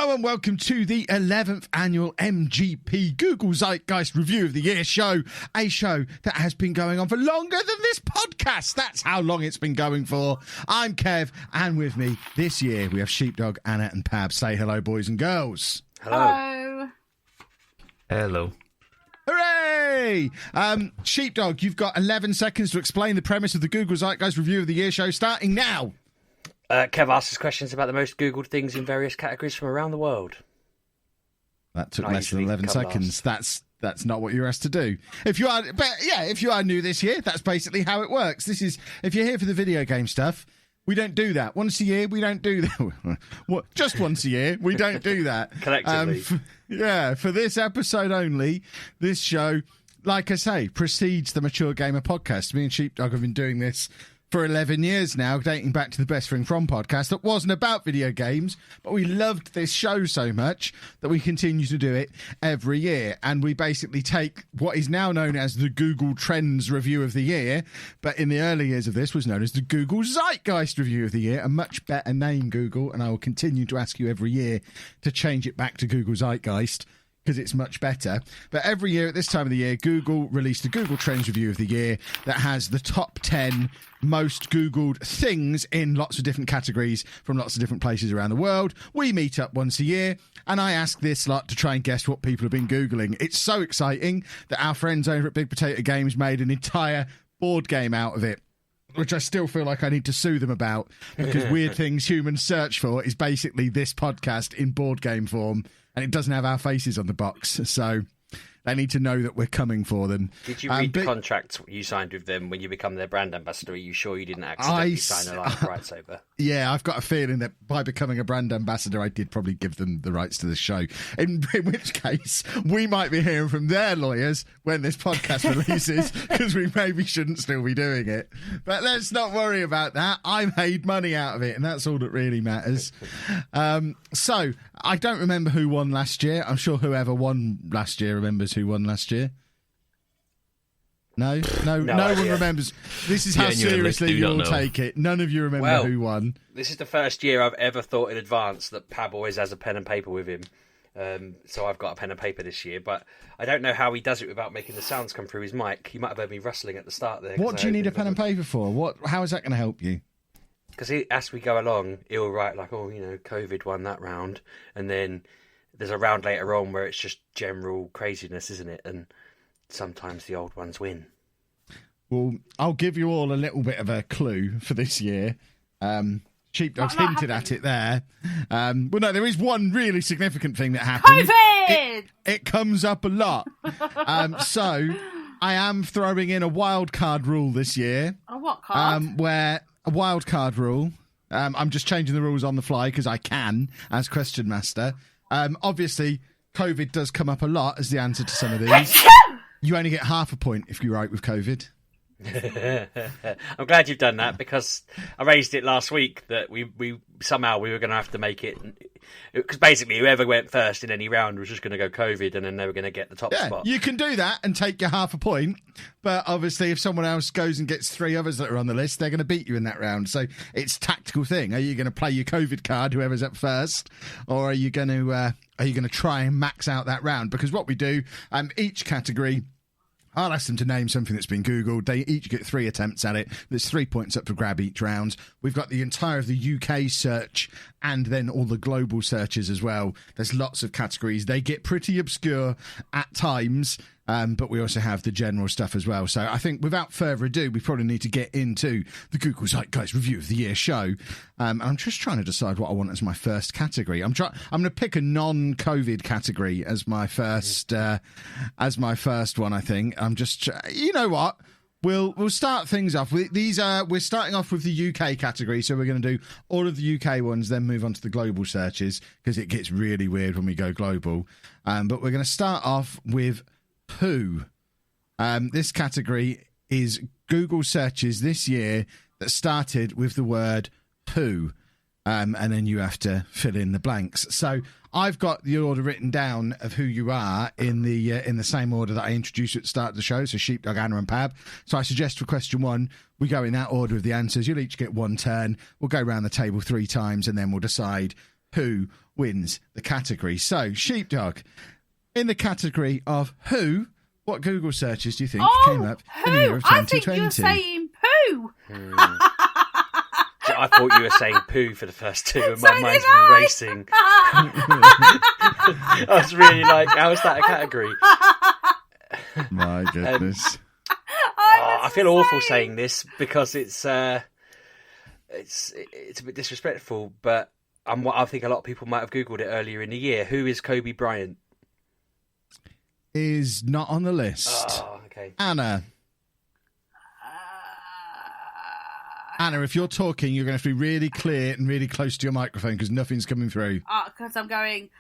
Hello and welcome to the 11th annual MGP Google Zeitgeist Review of the Year show, a show that has been going on for longer than this podcast. That's how long it's been going for. I'm Kev, and with me this year we have Sheepdog, Anna and Pab. Say hello, boys and girls. Hello. Hello. Hooray! Sheepdog, you've got 11 seconds to explain the premise of the Google Zeitgeist Review of the Year show, starting now. Kev asks us questions about the most Googled things in various categories from around the world. That took less than 11 seconds. That's not what you're asked to do. If you are new this year, that's basically how it works. This is, if you're here for the video game stuff, we don't do that. Once a year, we don't do that. Just once a year, we don't do that. Collectively. For this episode only, this show, like I say, precedes the Mature Gamer podcast. Me and Sheepdog have been doing this for 11 years now, dating back to the Best Thing From podcast that wasn't about video games, but we loved this show so much that we continue to do it every year. And we basically take what is now known as the Google Trends Review of the Year, but in the early years of this was known as the Google Zeitgeist Review of the Year, a much better name, Google, and I will continue to ask you every year to change it back to Google Zeitgeist, because it's much better. But every year at this time of the year, Google released a Google Trends Review of the Year that has the top 10 most Googled things in lots of different categories from lots of different places around the world. We meet up once a year, and I ask this lot to try and guess what people have been Googling. It's so exciting that our friends over at Big Potato Games made an entire board game out of it, which I still feel like I need to sue them about, because Weird Things Humans Search For is basically this podcast in board game form, and it doesn't have our faces on the box, so they need to know that we're coming for them. Did you read the contract you signed with them when you become their brand ambassador? Are you sure you didn't accidentally sign a rights over? Yeah, I've got a feeling that by becoming a brand ambassador, I did probably give them the rights to the show. In which case, we might be hearing from their lawyers when this podcast releases, because we maybe shouldn't still be doing it. But let's not worry about that. I made money out of it, and that's all that really matters. So, I don't remember who won last year. I'm sure whoever won last year remembers who won last year. No one remembers. This is how seriously you all take it. None of you remember who won. This is the first year I've ever thought in advance that Pab always has a pen and paper with him. So I've got a pen and paper this year, but I don't know how he does it without making the sounds come through his mic. You might have heard me rustling at the start there. What do you need a pen and paper for? How is that going to help you? Because as we go along, he'll write like, COVID won that round, and then there's a round later on where it's just general craziness, isn't it? And sometimes the old ones win. Well, I'll give you all a little bit of a clue for this year. Sheepdog's hinted at it there. No, there is one really significant thing that happened. COVID! It comes up a lot. So I am throwing in a wild card rule this year. A what card? A wild card rule. I'm just changing the rules on the fly because I can, as Question Master. Obviously, COVID does come up a lot as the answer to some of these. You only get half a point if you're right with COVID. I'm glad you've done that, because I raised it last week that we were going to have to make it, because basically whoever went first in any round was just going to go COVID, and then they were going to get the top spot. You can do that and take your half a point, but obviously if someone else goes and gets three others that are on the list, they're going to beat you in that round. So it's a tactical thing. Are you going to play your COVID card, whoever's up first, or are you going to try and max out that round? Because what we do, each category, I'll ask them to name something that's been Googled. They each get 3 attempts at it. There's 3 points up for grab each round. We've got the entire of the UK search and then all the global searches as well. There's lots of categories. They get pretty obscure at times, but we also have the general stuff as well. So I think without further ado, we probably need to get into the Google Zeitgeist Review of the Year show. I'm just trying to decide what I want as my first category. I'm going to pick a non-COVID category as my first one. I think I'm just. You know what? We'll start things off with these. We're starting off with the UK category, so we're going to do all of the UK ones, then move on to the global searches because it gets really weird when we go global. But we're going to start off with poo. This category is Google searches this year that started with the word poo, and then you have to fill in the blanks. So I've got the order written down of who you are in the same order that I introduced you at the start of the show, so Sheepdog, Anna and Pab. So I suggest for question 1, we go in that order of the answers. You'll each get 1 turn. We'll go around the table 3 times, and then we'll decide who wins the category. So, Sheepdog, in the category of who, what Google searches do you think came up in the year of 2020? I think you're saying poo. I thought you were saying poo for the first two, and my mind's racing. I was really like, how is that a category? My goodness. I feel awful saying this because it's a bit disrespectful, but I think a lot of people might have Googled it earlier in the year. Who is Kobe Bryant? Is not on the list. Oh, okay. Anna, if you're talking, you're going to have to be really clear and really close to your microphone because nothing's coming through. Because I'm going,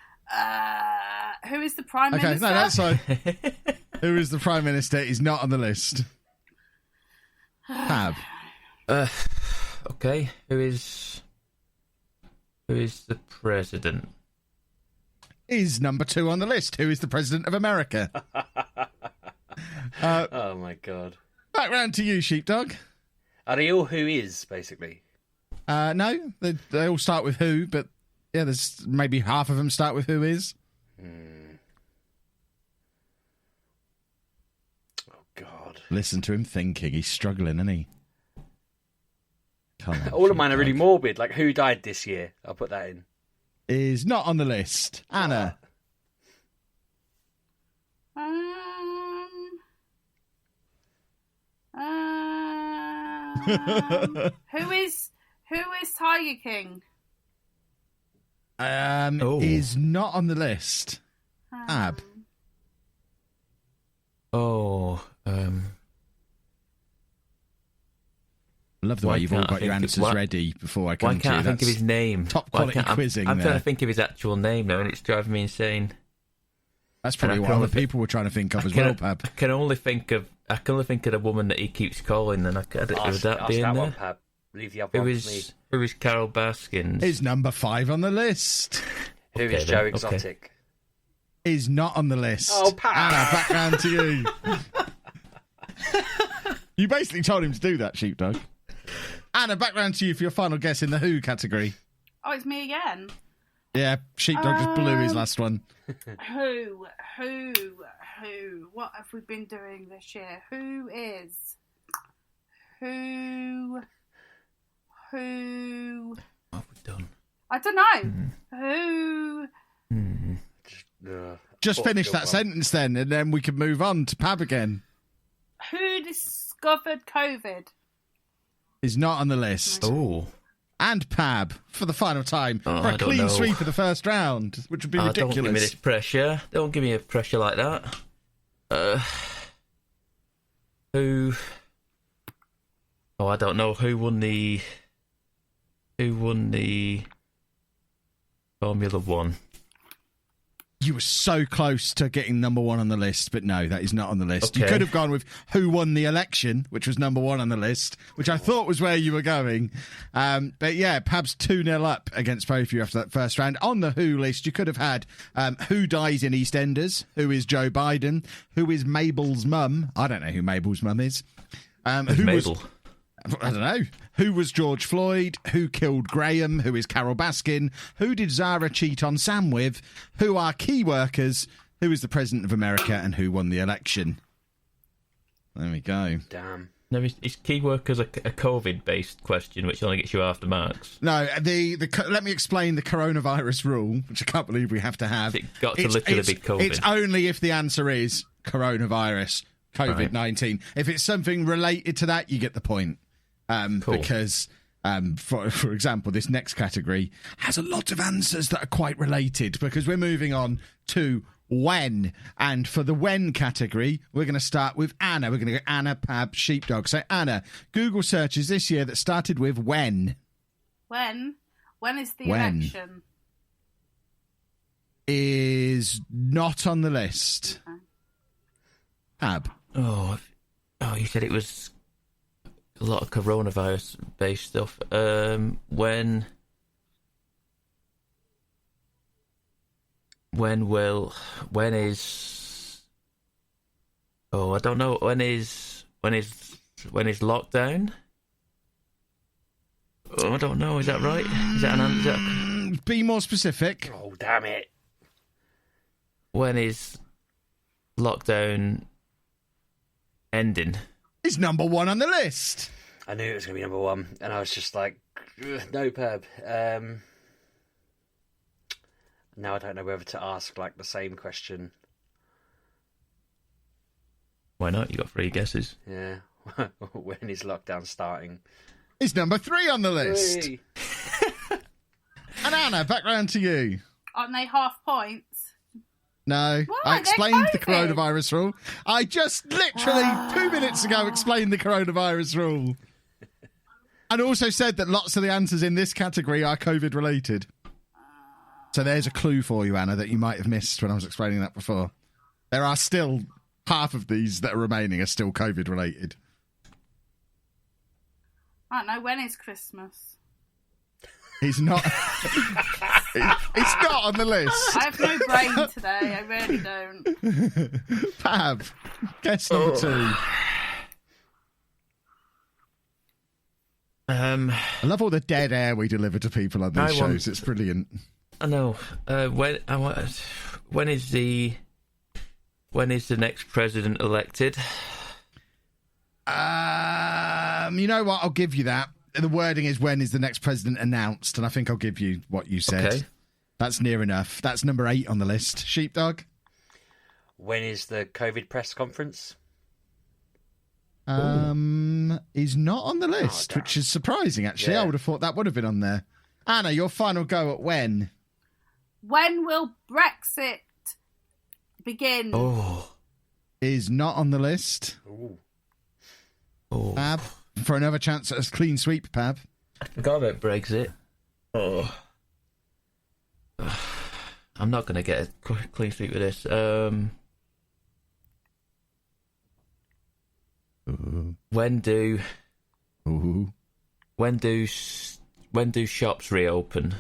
who is the Prime Minister? Okay, no, that's fine. Who is the Prime Minister is not on the list. Pab. Okay, who is the President? Is number 2 on the list. Who is the President of America? Oh, my God. Back round to you, Sheepdog. Are they all who is, basically? No, they all start with who, but yeah, there's maybe half of them start with who is. Oh, God. Listen to him thinking. He's struggling, isn't he? Come on, all of mine are Sheepdog. really morbid, like who died this year. I'll put that in. Is not on the list. Anna. Who is Tiger King? Is not on the list. Ab. I love the way you've all got your answers ready before I come to you. Why can't I think of his name? Top quality quizzing. I'm trying to think of his actual name now, and it's driving me insane. That's probably what other people were trying to think of as well, Pab. I can only think of the woman that he keeps calling, and would that be in there? One, Pab. Leave the other one for me. Who is Carol Baskins? Is number 5 on the list. Who is Joe Exotic? Is not on the list. Oh, Pab. Anna, back round to you. You basically told him to do that, Sheepdog. Anna, back round to you for your final guess in the who category. Oh, it's me again. Yeah, Sheepdog just blew his last one. Who? What have we been doing this year? Who is? Who? What have we done? I don't know. Who? Just finish that sentence then, and then we can move on to Pab again. Who discovered COVID? Is not on the list. Oh. And Pab, for the final time, for a clean sweep of the first round, which would be ridiculous. Don't give me this pressure. Don't give me a pressure like that. Who? Oh, I don't know. Who won the Formula One? You were so close to getting number 1 on the list, but no, that is not on the list. Okay. You could have gone with who won the election, which was number 1 on the list, which I thought was where you were going. But yeah, Pab's 2-0 up against both of you after that first round. On the who list, you could have had who dies in EastEnders, who is Joe Biden, who is Mabel's mum. I don't know who Mabel's mum is. Who's Mabel? I don't know. Who was George Floyd? Who killed Graham? Who is Carol Baskin? Who did Zara cheat on Sam with? Who are key workers? Who is the President of America? And who won the election? There we go. Damn. No, is key workers a COVID-based question, which only gets you half the marks? No, let me explain the coronavirus rule, which I can't believe we have to have. It got to literally be COVID. It's only if the answer is coronavirus, COVID-19. Right. If it's something related to that, you get the point. Cool. Because, for example, this next category has a lot of answers that are quite related because we're moving on to when. And for the when category, we're going to start with Anna. We're going to go Anna, Pab, Sheepdog. So, Anna, Google searches this year that started with when. When? When is the election? Is not on the list. Okay. Pab. Oh, you said it was a lot of coronavirus-based stuff. When is? Oh, I don't know. When is lockdown? Oh, I don't know. Is that right? Is that an answer? Be more specific. Oh, damn it. When is lockdown ending? Is number 1 on the list. I knew it was going to be number 1, and I was just like, no, Pab. Now I don't know whether to ask, like, the same question. Why not? You got 3 guesses. Yeah. When is lockdown starting? Is number 3 on the list. Whee! And Anna, back round to you. Aren't they half points? No, Why? I explained the They're COVID. coronavirus rule. I just literally 2 minutes ago explained the coronavirus rule. And also said that lots of the answers in this category are COVID related. So there's a clue for you, Anna, that you might have missed when I was explaining that before. There are still half of these that are remaining are still COVID related. I don't know. When is Christmas? He's not. It's not on the list. I have no brain today. I really don't. Pab, guess number 2. I I love all the dead air we deliver to people on these shows. It's brilliant. know. When is the next president elected? You know what? I'll give you that. The wording is when is the next president announced, and I think I'll give you what you said. Okay. That's near enough. That's number 8 on the list. Sheepdog? When is the COVID press conference? Is not on the list, which is surprising, actually. Yeah. I would have thought that would have been on there. Anna, your final go at when? When will Brexit begin? Oh. Is not on the list. Ooh. Oh. Pab, for another chance at a clean sweep, Pab. I forgot about Brexit. Oh. I'm not going to get a clean sweep with this. When do shops reopen?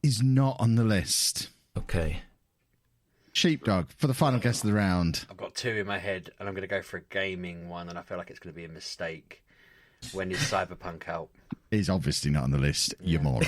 Is not on the list. Okay. Sheepdog, for the final guess of the round. I've got 2 in my head, and I'm going to go for a gaming one, and I feel like it's going to be a mistake. When is Cyberpunk out? Is obviously not on the list, you moron.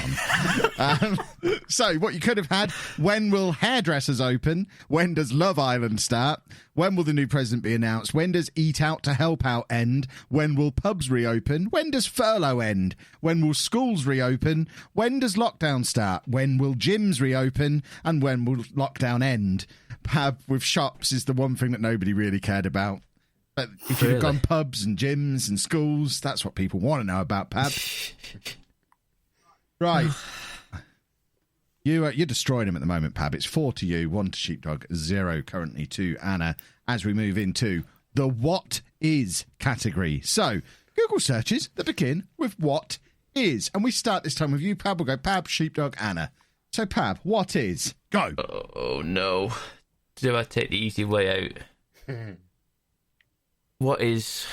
So, what you could have had, when will hairdressers open? When does Love Island start? When will the new president be announced? When does Eat Out to Help Out end? When will pubs reopen? When does furlough end? When will schools reopen? When does lockdown start? When will gyms reopen? And when will lockdown end? Pab with shops is the one thing that nobody really cared about. But if you'd have gone pubs and gyms and schools, that's what people want to know about, Pab. Right. You're destroying him at the moment, Pab. It's 4 to you, 1 to Sheepdog, 0 currently to Anna, as we move into the What Is category. So, Google searches that begin with what is. And we start this time with you, Pab. We'll go Pab, Sheepdog, Anna. So, Pab, what is? Go. Oh no. Do I take the easy way out? What is...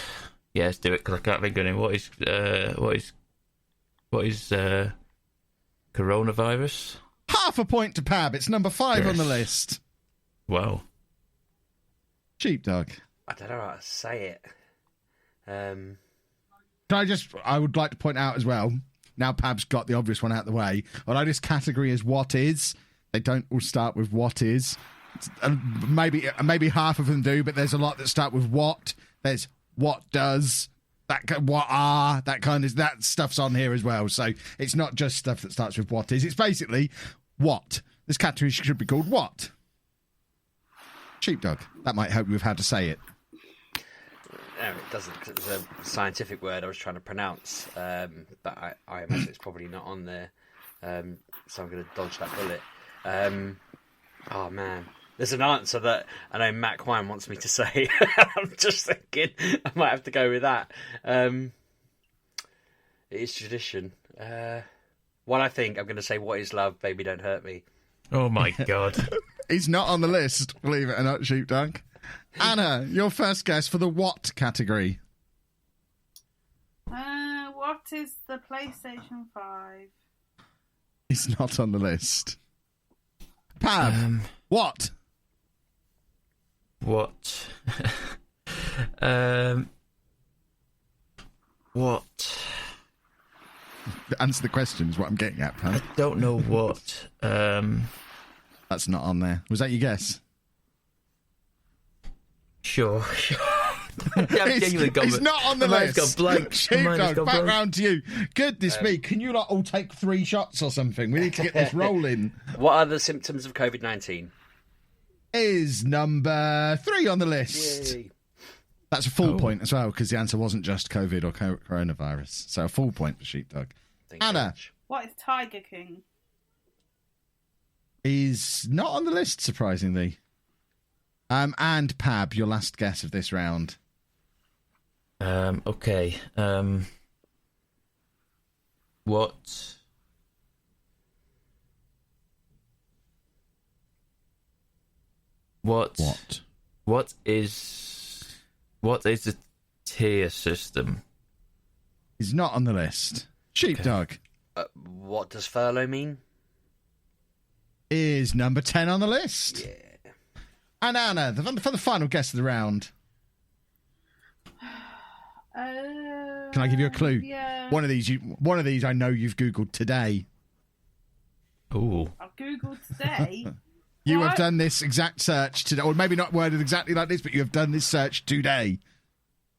Yeah, let's do it, because I can't think of it. What is coronavirus? Half a point to Pab. It's number 5 on the list. Wow. Sheepdog. I don't know how to say it. I would like to point out as well, now Pab's got the obvious one out of the way, although this category is what is, they don't all start with what is. Maybe half of them do, but there's a lot that start with what. There's what does, what are, that stuff's on here as well. So it's not just stuff that starts with what is. It's basically what. This category should be called what? Sheepdog. That might help you with how to say it. No, it doesn't, because it was a scientific word I was trying to pronounce, but I imagine it's probably not on there, so I'm going to dodge that bullet. Oh, man. There's an answer that I know Matt Quine wants me to say. I'm just thinking I might have to go with that. It is tradition. Well, I think I'm going to say, what is love, baby, don't hurt me. Oh my god. He's not on the list, believe it or not, Sheepdog. Anna, your first guess for the what category? What is the PlayStation 5? He's not on the list. Pab, what? What? What? Answer the question is what I'm getting at, pal. I don't know what. That's not on there. Was that your guess? Sure. It's not on the list. Got blank. Sheepdog, back round to you. Goodness me, can you not all take 3 shots or something? We need to get this rolling. What are the symptoms of COVID-19? Is number 3 on the list. Yay. That's a full point as well, because the answer wasn't just COVID or coronavirus. So a full point for Sheepdog. Thank you Anna. very much. What is Tiger King? Is not on the list, surprisingly. And Pab, your last guess of this round. Okay. What? What is the tier system? Is not on the list. Sheepdog. What does furlough mean? Is number 10 on the list. Yeah. And Anna, for the final guess of the round. Can I give you a clue? Yeah. One of these I know you've Googled today. Ooh. I've Googled today. You What? have done this exact search today, or maybe not worded exactly like this, but you have done this search today.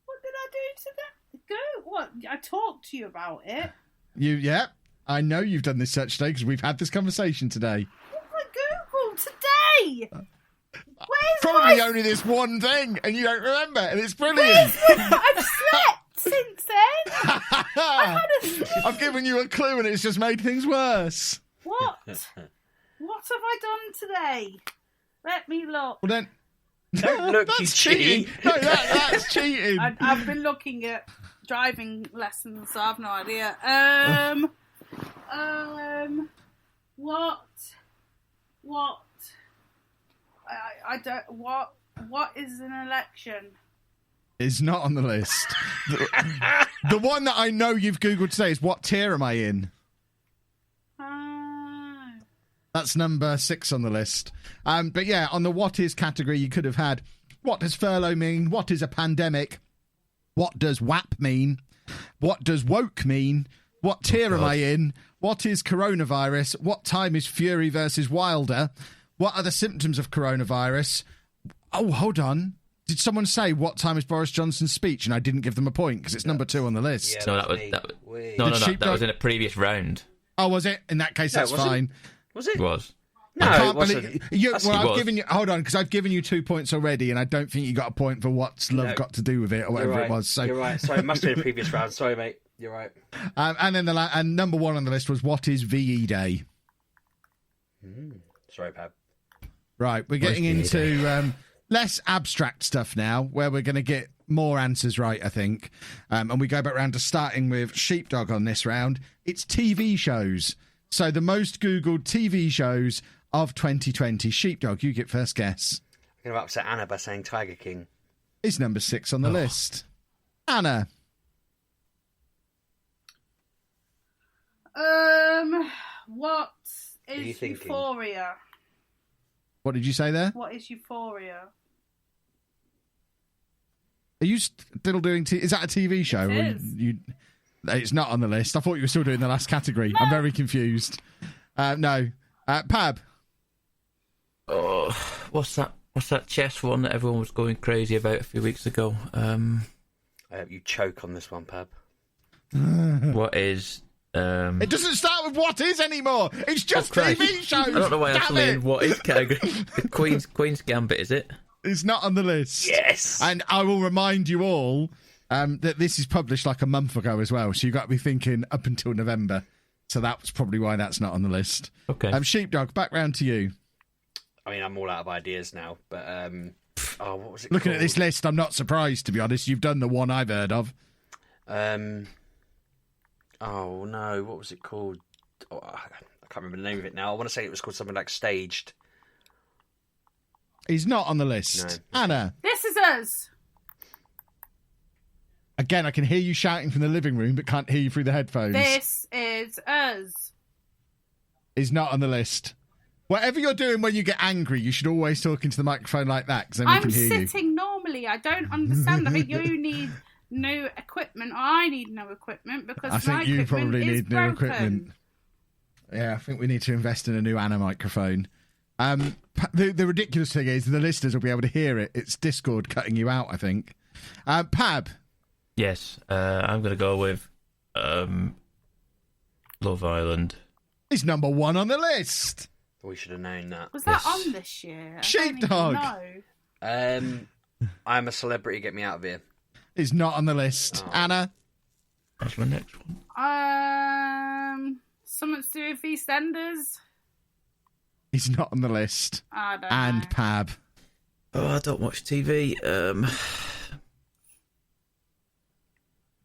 What did I do today? Go. What? I talked to you about it. Yeah, I know you've done this search today because we've had this conversation today. What did I Google today? Where's Probably my... only this one thing, and you don't remember, and it's brilliant. I've slept since then. I've given you a clue, and it's just made things worse. What? What have I done today? Let me look. Well then, Don't look, you that's cheating. cheat. No, that's cheating. I've been looking at driving lessons, so I've no idea. What? I don't. What is an election? Is not on the list. The one that I know you've Googled today is what tier am I in? That's number 6 on the list. But yeah, on the what is category, you could have had what does furlough mean? What is a pandemic? What does WAP mean? What does woke mean? What tier am I in? What is coronavirus? What time is Fury versus Wilder? What are the symptoms of coronavirus? Oh, hold on. Did someone say what time is Boris Johnson's speech? And I didn't give them a point because it's number 2 on the list. Yeah, No, that was that me. was Wait. no. That was in a previous round. Oh, was it? In that case, No, that's was it? fine. Was it? It was. No, I it can't wasn't. believe That's- well, it I've was. given you. Hold on, because I've given you 2 points already, and I don't think you got a point for what's love No. got to do with it or You're whatever right. it was. So, You're right. Sorry, it must have been a previous round. Sorry, mate. You're right. and then and number 1 on the list was what is VE Day. Sorry, Pab. Right, we're getting into less abstract stuff now, where we're going to get more answers right, I think. And we go back round to starting with Sheepdog on this round. It's TV shows. So the most Googled TV shows of 2020. Sheepdog, you get first guess. I'm going to upset Anna by saying Tiger King. Is number 6 on the list. Anna. What are you is thinking? Euphoria? What did you say there? What is Euphoria? Are you still doing... Is that a TV show? It is. It's not on the list. I thought you were still doing the last category. I'm very confused. No. Pab. Oh, what's that chess one that everyone was going crazy about a few weeks ago? I hope you choke on this one, Pab. What is? It doesn't start with what is anymore. It's just Christ. TV shows. I don't know why I'm Damn suddenly it. in what is category. The Queen's Gambit, is it? It's not on the list. Yes. And I will remind you all that this is published like a month ago as well. So you've got to be thinking up until November. So that's probably why that's not on the list. Okay. Sheepdog, back round to you. I mean, I'm all out of ideas now, but what was it Looking called? at this list, I'm not surprised, to be honest. You've done the one I've heard of. Oh no, what was it called? Oh, I can't remember the name of it now. I want to say it was called something like Staged. He's not on the list. No. Anna. This is us. Again, I can hear you shouting from the living room, but can't hear you through the headphones. This is us. Is not on the list. Whatever you're doing when you get angry, you should always talk into the microphone like that, because then we I'm can hear you. sitting normally. I don't understand. I think you need new equipment. I need new equipment because I think my you equipment probably is need new broken. equipment. Yeah, I think we need to invest in a new Anna microphone. The ridiculous thing is the listeners will be able to hear it. It's Discord cutting you out, I think. Pab. Yes, I'm going to go with Love Island. He's number 1 on the list. We should have known that. Was that Yes. on this year? Sheepdog. No. I'm a celebrity. Get me out of here. He's not on the list. Oh. Anna. That's my next one. Something to do with EastEnders. He's not on the list. I don't And know. Pab. Oh, I don't watch TV.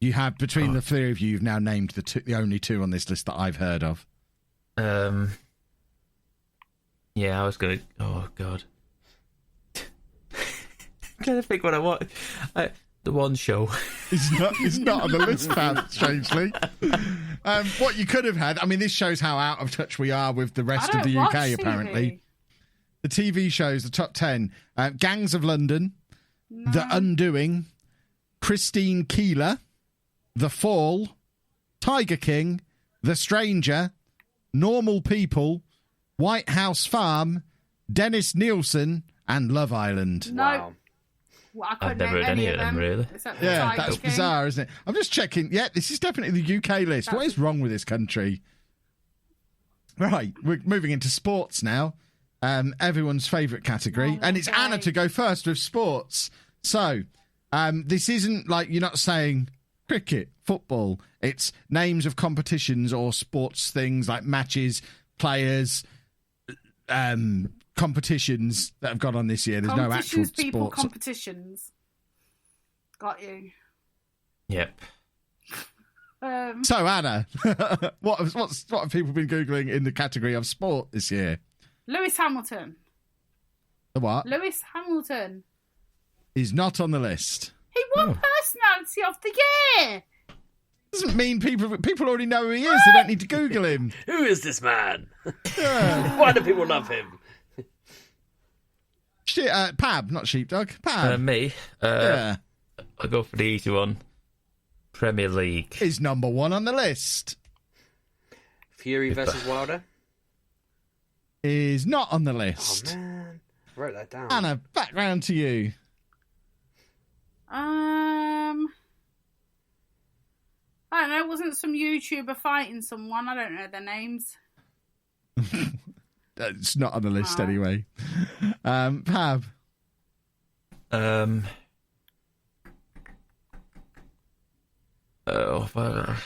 You have, between the three of you, you've now named the only 2 on this list that I've heard of. Yeah, I was going to... Oh, God. I'm trying to think what I want. The One Show. He's not on the list, Pab, strangely. What you could have had, I mean, this shows how out of touch we are with the rest I of the don't watch UK, TV. apparently. The TV shows, the top 10. Gangs of London, The Undoing, Christine Keeler, The Fall, Tiger King, The Stranger, Normal People, White House Farm, Dennis Nielsen, and Love Island. No. Wow. Well, I couldn't I've never name heard any of of them, really. Except for Yeah, Tiger that's King. bizarre, isn't it? I'm just checking. Yeah, this is definitely the UK list. What is wrong with this country? Right, we're moving into sports now. Everyone's favourite category. Oh, And it's okay. Anna to go first with sports. So, this isn't like you're not saying cricket, football. It's names of competitions or sports things like matches, players, competitions that have gone on this year. There's no actual Competitions, people, sports. competitions. Got you. Yep. So, Anna, what have people been Googling in the category of sport this year? Lewis Hamilton. The what? Lewis Hamilton. Is not on the list. He won Personality of the Year. Doesn't mean people already know who he is. They don't need to Google him. Who is this man? Why do people love him? Pab, not Sheepdog. Pab. Me? Yeah. I'll go for the easy one. Premier League. Is number 1 on the list. Fury versus Wilder. Is not on the Oh list. man, I wrote that down. Anna, back round to you. I don't know. Wasn't some YouTuber fighting someone? I don't know their names. It's not on the list Oh. anyway. Pab. I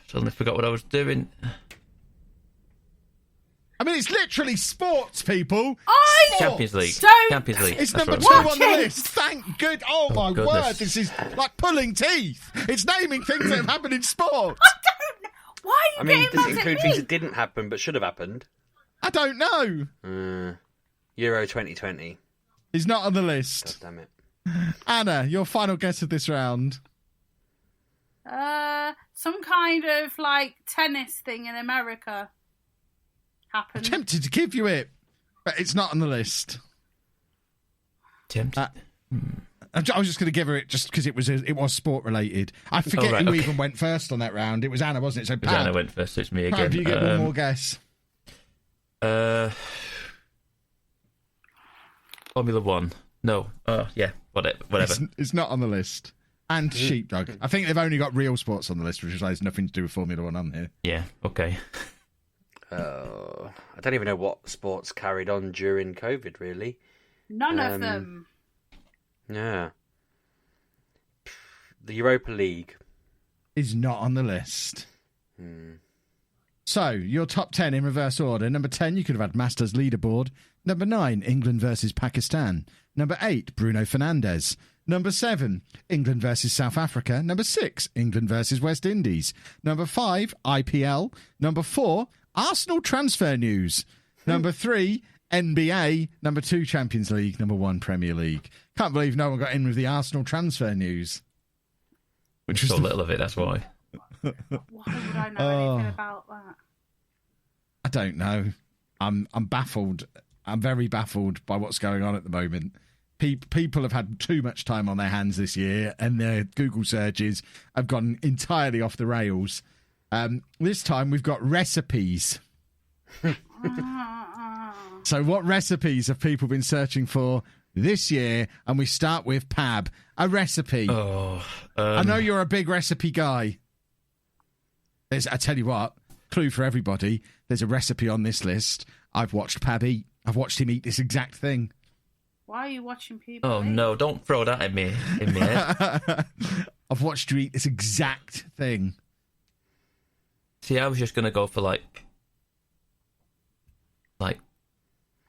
suddenly forgot what I was doing. I mean, it's literally sports, people. Champions League. Don't- Champions League. It's That's number what 2 I'm on the Watch it. list. Thank good. Oh my goodness. word, this is like pulling teeth. It's naming things that have happened in sport. Why are you I mean, getting does it mad include at things me? that didn't happen but should have happened? I don't know. Euro 2020. He's not on the God list. damn it. Anna, your final guess of this round. Some kind of like tennis thing in America happened. Tempted to give you it, but it's not on the list. Tempted. I was just going to give her it just because it was sport related. I forget right, who okay. even went first on that round. It was Anna, wasn't it? So Because Anna Pab, went first, so it's me again. Pab, you get one more guess. Formula One. No. Yeah. Whatever. It's not on the list. And Sheepdog. I think they've only got real sports on the list, which is why there's nothing to do with Formula One on here. Yeah. Okay. I don't even know what sports carried on during COVID, really. None of them. Yeah. The Europa League. Is not on the list. So, your top 10 in reverse order. Number 10, you could have had Masters leaderboard. Number 9, England versus Pakistan. Number 8, Bruno Fernandes. Number 7, England versus South Africa. Number 6, England versus West Indies. Number 5, IPL. Number 4, Arsenal transfer news. Number 3, NBA. Number 2, Champions League. Number 1, Premier League. Can't believe no one got in with the Arsenal transfer news. Which was So little of it, that's why. Why would I know anything about that? I don't know. I'm baffled. I'm very baffled by what's going on at the moment people have had too much time on their hands this year, and their Google searches have gone entirely off the rails. This time we've got recipes. So what recipes have people been searching for this year? And we start with Pab. A recipe. I know you're a big recipe guy. I tell you what, clue for everybody, there's a recipe on this list. I've watched Pab eat. I've watched him eat this exact thing. Why are you watching people? Oh, no, don't throw that at me in my head. I've watched you eat this exact thing. See, I was just going to go for, like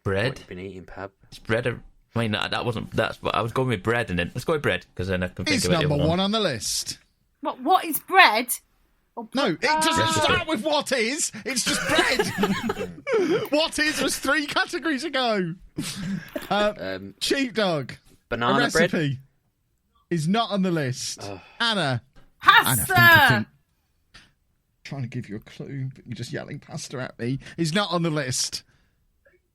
bread. What you been eating, Pab? It's bread. I mean, that's what I was going with bread, and then let's go with bread, because then I can think It's of it. number one on the list. What is bread? No, it doesn't start with what is. It's just bread. What is was 3 categories ago. Sheepdog. Banana a recipe bread is not on the list. Anna. Pasta. Anna, trying to give you a clue, but you're just yelling pasta at me. Is not on the list.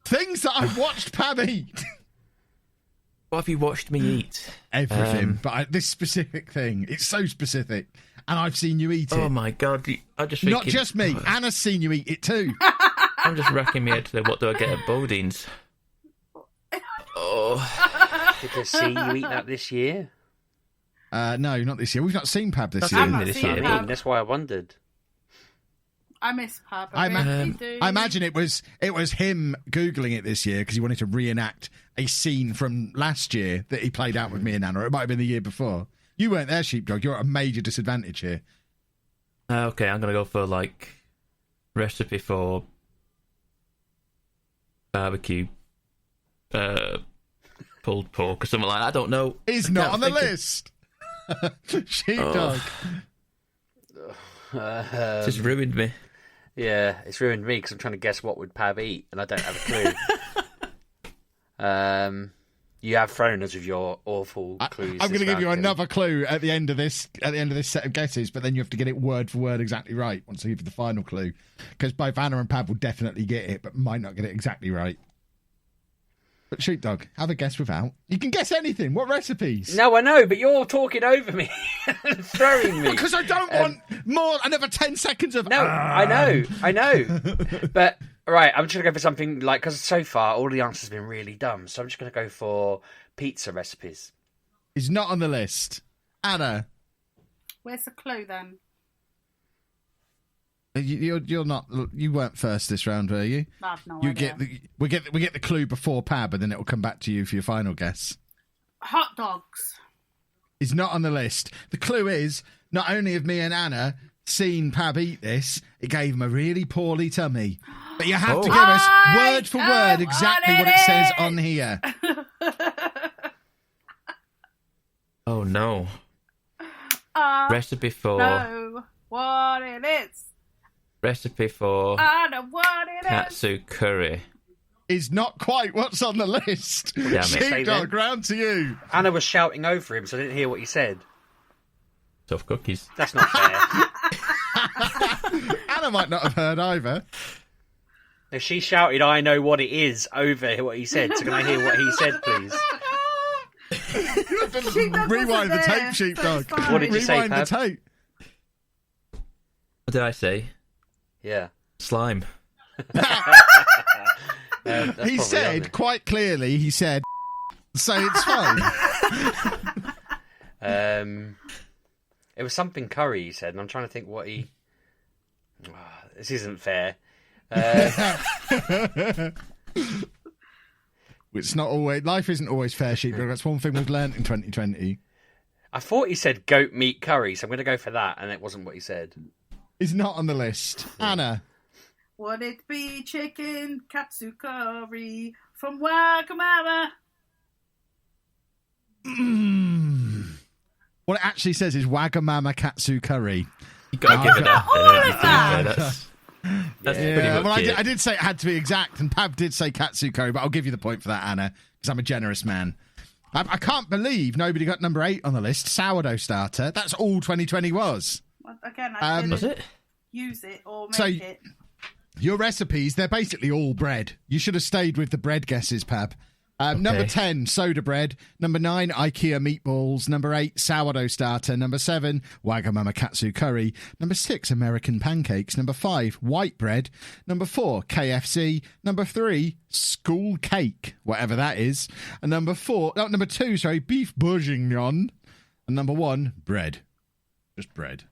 Things that I've watched Pab eat. What have you watched me eat? Everything, but this specific thing. It's so specific. And I've seen you eat it. Oh my god! I just thinking, not just me. Anna's seen you eat it too. I'm just racking my head to what do I get at Bodine's? Oh, Did they see you eat that this year? No, not this year. We've not seen Pab this I've year. not this seen year. Pab. That's why I wondered. I miss Pab. I do. imagine it was him Googling it this year because he wanted to reenact a scene from last year that he played out with me and Anna. Or it might have been the year before. You weren't there, Sheepdog. You're at a major disadvantage here. Okay, I'm gonna go for recipe for barbecue, pulled pork or something like that. I don't know. He's not on the list. Sheepdog. Just ruined me. Yeah, it's ruined me because I'm trying to guess what would Pab eat, and I don't have a clue. You have thrown us with your awful clues. I'm going to give you another clue at the end of this set of guesses, but then you have to get it word for word exactly right once I give you the final clue, because both Anna and Pab will definitely get it, but might not get it exactly right. But Sheepdog, have a guess without. You can guess anything. What recipes? No, I know, but you're talking over me and throwing me. Because I don't want another 10 seconds of... No, I know. But, right, I'm just going to go for something because so far all the answers have been really dumb, so I'm just going to go for pizza recipes. He's not on the list. Anna. Where's the clue then? You're not. You weren't first this round, were you? I have no you idea. We get the clue before Pab, and then it will come back to you for your final guess. Hot dogs. Is not on the list. The clue is not only have me and Anna seen Pab eat this, it gave him a really poorly tummy. But you have to give us word for word exactly what it says on here. Oh no! Recipe for what it is. Recipe for I know what it is. katsu curry. Is not quite what's on the list. Damn it. Sheepdog, round to you. Anna was shouting over him, so I didn't hear what he said. Tough cookies. That's not fair. Anna might not have heard either. If she shouted, I know what it is, over what he said, so can I hear what he said, please? Rewind the tape, Sheepdog. So What did you say, Rewind the Pab? tape. What did I say? Yeah. Slime. He said, quite clearly, he said, so it's fine. It was something curry, he said, and I'm trying to think what he... this isn't fair. It's not always... Life isn't always fair, Sheepdog. That's one thing we've learnt in 2020. I thought he said goat meat curry, so I'm going to go for that, and it wasn't what he said. He's not on the list. Anna. Would it be chicken katsu curry from Wagamama? What it actually says is Wagamama katsu curry. You got to give it that. all of that. That's pretty much well, it. I did say it had to be exact, and Pab did say katsu curry, but I'll give you the point for that, Anna, because I'm a generous man. I can't believe nobody got number 8 on the list, sourdough starter. That's all 2020 was. Well, again, I didn't Was it? use it or make So- it. Your recipes, they're basically all bread. You should have stayed with the bread guesses, Pab. Number 10, soda bread. Number 9, IKEA meatballs. Number 8, sourdough starter. Number 7, Wagamama katsu curry. Number 6, American pancakes. Number 5, white bread. Number 4, KFC. Number 3, school cake, whatever that is. And number 2, beef bourguignon. And number 1, bread. Just bread.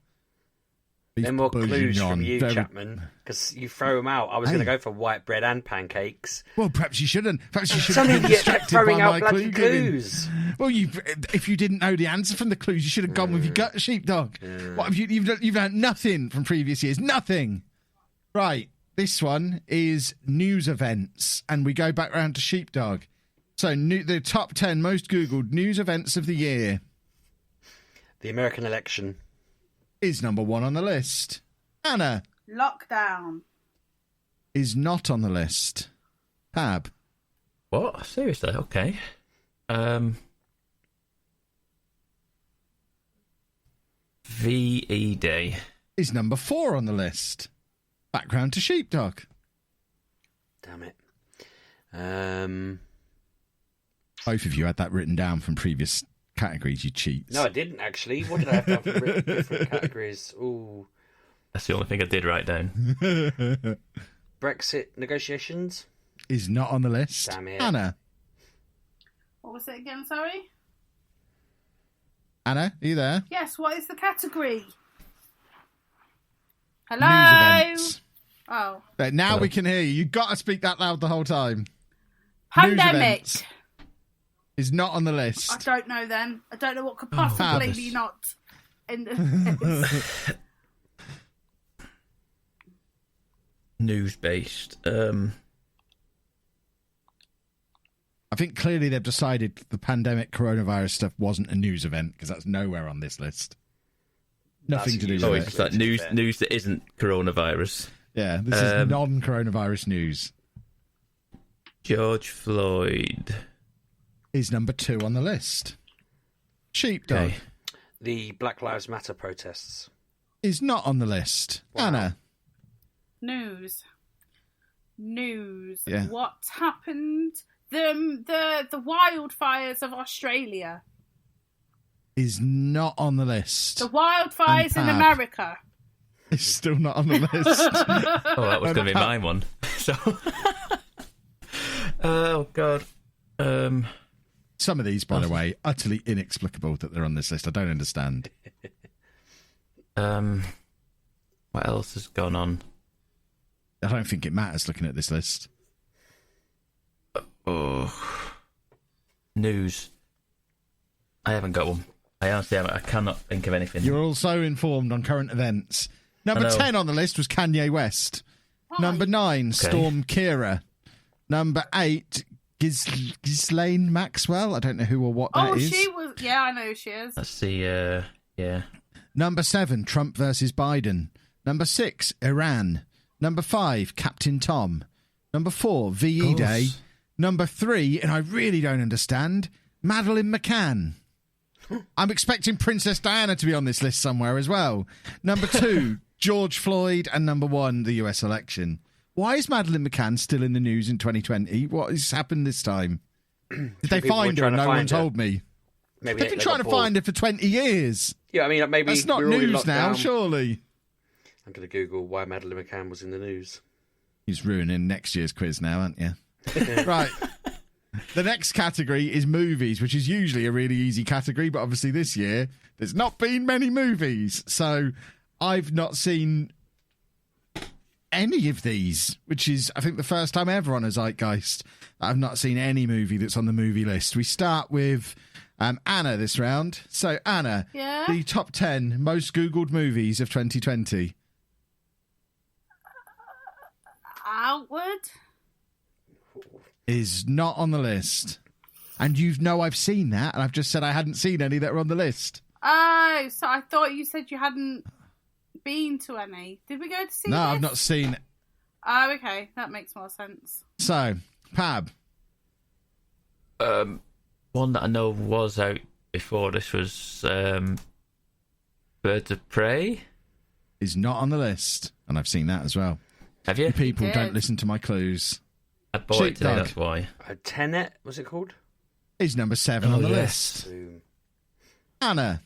Beef Then more clues from you, bourguignon. Chapman, because you throw them out. I was going to go for white bread and pancakes. Well, perhaps you shouldn't. Perhaps you should Some have been idiot kept distracted throwing by out my bloody clue-giving. clues. Well, if you didn't know the answer from the clues, you should have gone with your gut, sheepdog. What have you've learned nothing from previous years? Nothing. Right. This one is news events, and we go back round to sheepdog. So the top 10 most Googled news events of the year The American election. is number 1 on the list. Anna Lockdown. is not on the list. Pab What? Seriously? Okay. VE Day. is number 4 on the list. Background to sheepdog. Damn it. Both of you had that written down from previous categories, you cheats. No, I didn't actually. What did I have down for different categories? Ooh. That's the only thing I did write down. Brexit negotiations? Is not on the list. Damn it. Anna. What was it again, sorry? Anna, are you there? Yes, what is the category? News Hello? events. Oh. Right, now Hello. we can hear you. You've got to speak that loud the whole time. News Pandemic. events. Is not on the I list. don't know then. I don't know what could possibly Fab. be not in the list. News based. I think clearly they've decided the pandemic coronavirus stuff wasn't a news event because that's nowhere on this list. Nothing to do with Oh, it. it's like news that isn't coronavirus. Yeah, this is non-coronavirus news. George Floyd. Is number 2 on the list. Sheepdog Okay. The Black Lives Matter protests. is not on the list. Wow. Anna. News. Yeah. What's happened? The wildfires of Australia. Is not on the list. The wildfires in Pab. America. Is still not on the list. Oh, that was going to be my one. So. Oh God. Some of these, by the way, utterly inexplicable that they're on this list. I don't understand. What else has gone on? I don't think it matters looking at this list. Oh, news. I haven't got one. I honestly haven't. I cannot think of anything. You're also informed on current events. Number I know. 10 on the list was Kanye West. Why? Number 9, Storm Kira. Number 8, Ghislaine Maxwell. I don't know who or what that Oh, is. she was. Yeah, I know who she is. Let's see. Yeah. Number 7, Trump versus Biden. Number 6, Iran. Number 5, Captain Tom. Number 4, VE Day. Number 3, and I really don't understand, Madeleine McCann. I'm expecting Princess Diana to be on this list somewhere as well. Number 2, George Floyd. And number 1, the US election. Why is Madeleine McCann still in the news in 2020? What has happened this time? Did they People were find her and trying to no one find her. told me? Maybe They've been trying to find her for 20 years. Yeah, I mean, maybe That's not we're all in news now, lockdown. surely. I'm going to Google why Madeleine McCann was in the news. He's ruining next year's quiz now, aren't you? Right. The next category is movies, which is usually a really easy category, but obviously this year there's not been many movies. So I've not seen any of these, which is, I think, the first time ever on a Zeitgeist. I've not seen any movie that's on the movie list. We start with Anna this round. So, Anna, Yeah? the top 10 most Googled movies of 2020. Outward. Is not on the list. And you know I've seen that, and I've just said I hadn't seen any that were on the list. Oh, so I thought you said you hadn't been to any. Did we go to see No, this? I've not seen. Oh, okay. That makes more sense. So, Pab, One that I know was out before this was Birds of Prey. is not on the list, and I've seen that as well. Have you? You people did. don't listen to my clues. I bought it today, Sheepdog. that's why. Tenet, was it called? Is number 7 on the yes. list. Boom. Anna.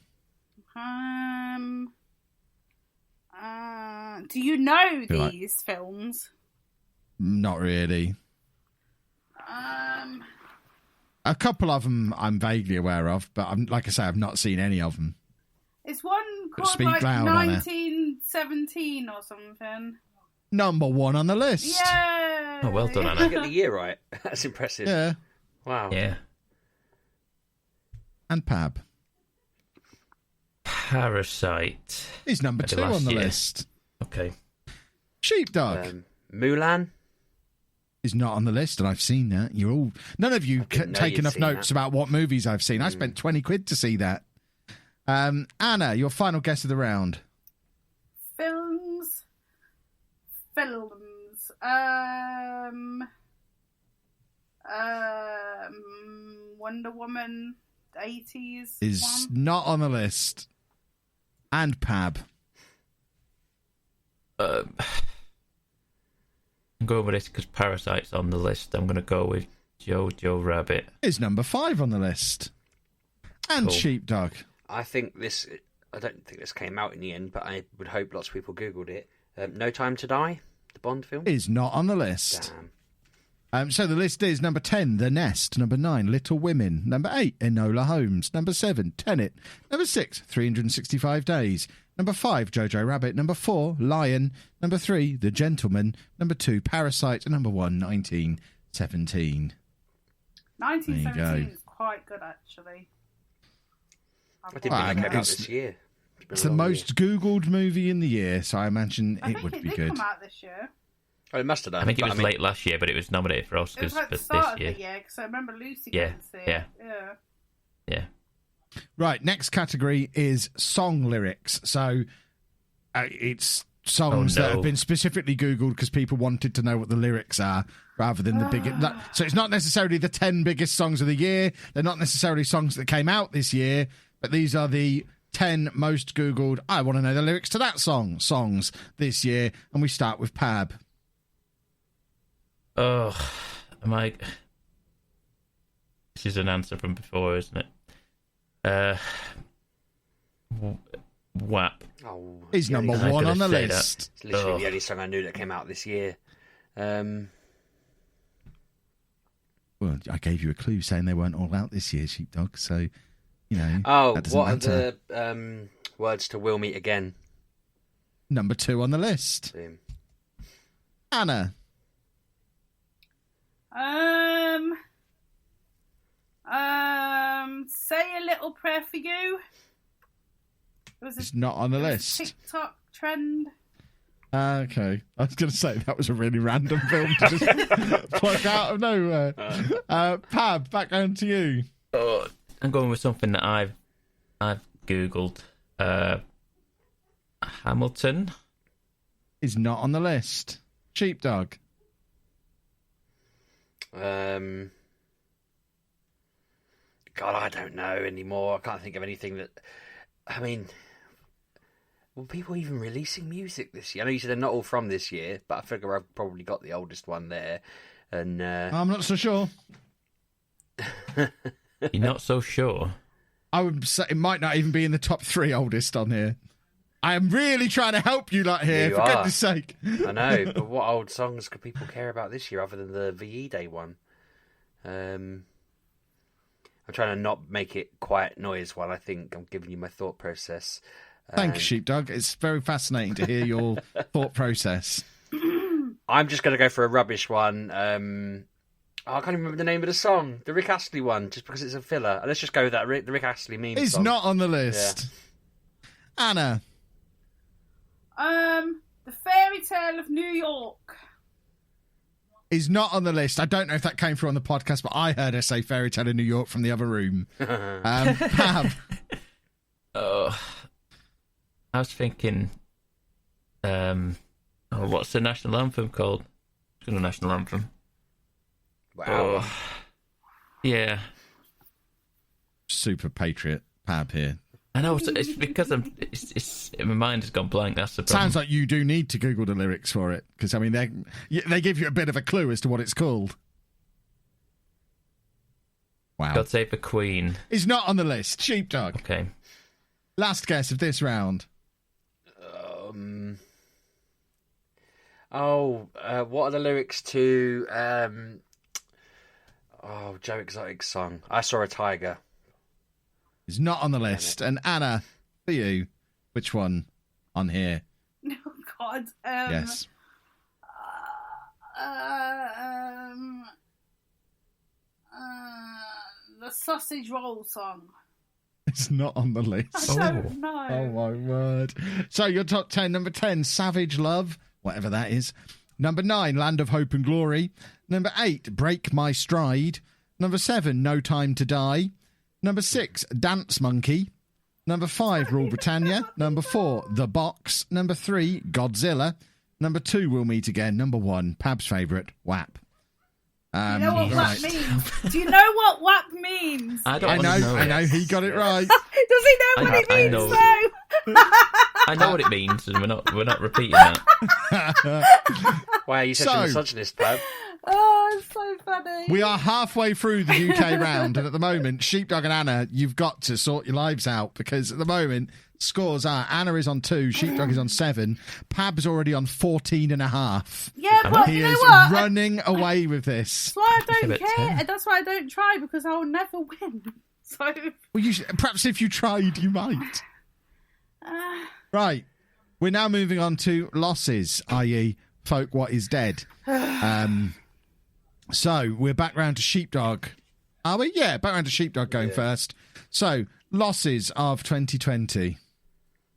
Do you know Right. these films? Not really. A couple of them I'm vaguely aware of, but like I say, I've not seen any of them. It's one called Speak like loud, Anna. 1917 or something. Number 1 on the list. Yeah. Oh, well done, You Anna. get the year right. That's impressive. Yeah. Wow. Yeah. And Pab. Parasite. Is number Maybe 2 last on the year. list. Okay. Sheepdog. Mulan. Is not on the list, and I've seen that. None of you didn't know take you'd enough seen notes that. about what movies I've seen. I spent 20 quid to see that. Anna, your final guess of the round. Films. Wonder Woman 80s Is one. not on the list. And Pab. I'm going with this because Parasite's on the list. I'm going to go with Jojo Rabbit. Is number 5 on the list. And Cool. Sheepdog. I don't think this came out in the end, but I would hope lots of people Googled it. No Time to Die, the Bond film. Is not on the list. Damn. So the list is number 10, The Nest. Number 9, Little Women. Number 8, Enola Holmes. Number 7, Tenet. Number 6, 365 Days. Number 5, Jojo Rabbit. Number 4, Lion. Number 3, The Gentleman. Number 2, Parasite. And number 1, 1917. 1917 is quite good, actually. I didn't think it came out it's- this year. been It's a the long most Googled movie in the year, so I imagine I it think would it be did good. come out this year. year. Oh, it must have done. I think it but was late last year, but it was nominated for It was Oscars like for the start this of year. the year, because I remember Lucy Yeah, going to see yeah. it. Yeah. Yeah. Right, next category is song lyrics. So it's songs that have been specifically Googled because people wanted to know what the lyrics are rather than the biggest. So it's not necessarily the 10 biggest songs of the year. They're not necessarily songs that came out this year, but these are the 10 most Googled, I want to know the lyrics to that songs this year. And we start with Pab. Oh, am I... This is an answer from before, isn't it? WAP. Oh, Is yeah, number it's I 1 on the could've said list. literally Ugh. the only song I knew that came out this year. Well, I gave you a clue saying they weren't all out this year, Sheepdog. So, you know, Oh, that doesn't what matter. are the words to "We'll Meet Again"? Number 2 on the list. Boom. Anna. Say a Little Prayer for You. It was It's not on the list. TikTok trend. Okay. I was going to say that was a really random film to just pluck out of nowhere. Pab, back down to you. Oh, I'm going with something that I've Googled. Hamilton. Is not on the list. Sheepdog. God, I don't know anymore. I can't think of anything that. I mean, were people even releasing music this year? I know you said they're not all from this year, but I figure I've probably got the oldest one there. And I'm not so sure. You're not so sure? I would say it might not even be in the top 3 oldest on here. I am really trying to help you lot here, You for are. goodness sake. I know, but what old songs could people care about this year other than the VE Day one? I'm trying to not make it quiet noise while I think. I'm giving you my thought process. Thank you, Sheepdog. It's very fascinating to hear your thought process. I'm just going to go for a rubbish one. I can't even remember the name of the song. The Rick Astley one, just because it's a filler. Let's just go with that. The Rick Astley meme It's song. not on the list. Anna. The Fairy Tale of New York. Is not on the list. I don't know if that came through on the podcast, but I heard her say Fairy Tale in New York from the other room. Pab. Oh, I was thinking, what's the national anthem called? It's got a national anthem. Wow. Oh, yeah. Super patriot Pab here. I know it's because it's my mind has gone blank. That's the problem. Sounds like you do need to Google the lyrics for it, because I mean they give you a bit of a clue as to what it's called. Wow. God Save the Queen. Is not on the list. Sheepdog. Okay. Last guess of this round. What are the lyrics to Joe Exotic's song? I Saw a Tiger. Is not on the list. And Anna, for you, which one on here? Oh God. Yes. The sausage roll song. It's not on the list. I don't know. Oh my word. So your top 10, number 10, Savage Love, whatever that is. Number 9, Land of Hope and Glory. Number 8, Break My Stride. Number 7, No Time to Die. Number 6, Dance Monkey. Number 5, Rule Britannia. Number 4, The Box. Number 3, Godzilla. Number 2, We'll Meet Again. Number 1, Pab's favourite, WAP. Do you know what WAP means? Do you know what WAP means? I know, he got it right. Does he know what it means, though? I know what it means, and we're not repeating that. Wow, you such a misogynist, Pab. Oh, it's so funny. We are halfway through the UK round, and at the moment, Sheepdog and Anna, you've got to sort your lives out, because at the moment, scores are Anna is on 2, Sheepdog is on 7, Pab's already on 14.5. Yeah, but he you know is what? running away with this. That's why I don't care, and that's why I don't try, because I'll never win. So, Well, perhaps if you tried, you might. Right. We're now moving on to losses, i.e. folk what is dead. So we're back round to Sheepdog. Are we? Yeah, back round to Sheepdog going first. So, losses of 2020.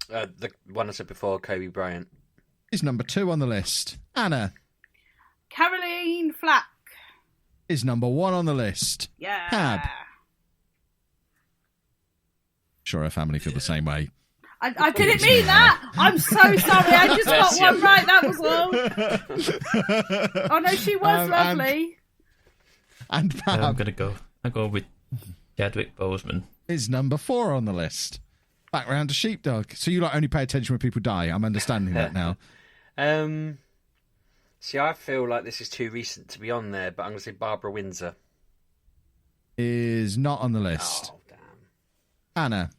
The one I said before, Kobe Bryant. Is number 2 on the list. Anna. Caroline Flack. Is number 1 on the list. Yeah. Pab. Sure her family feel the same way. I didn't mean that. I'm so sorry. I just got one right. That was all. Oh no, she was lovely. And Pab. I'm going with Chadwick Boseman. Is number 4 on the list. Back round to Sheepdog. So you only pay attention when people die. I'm understanding that now. See, I feel like this is too recent to be on there, but I'm going to say Barbara Windsor. Is not on the list. Oh, damn. Anna.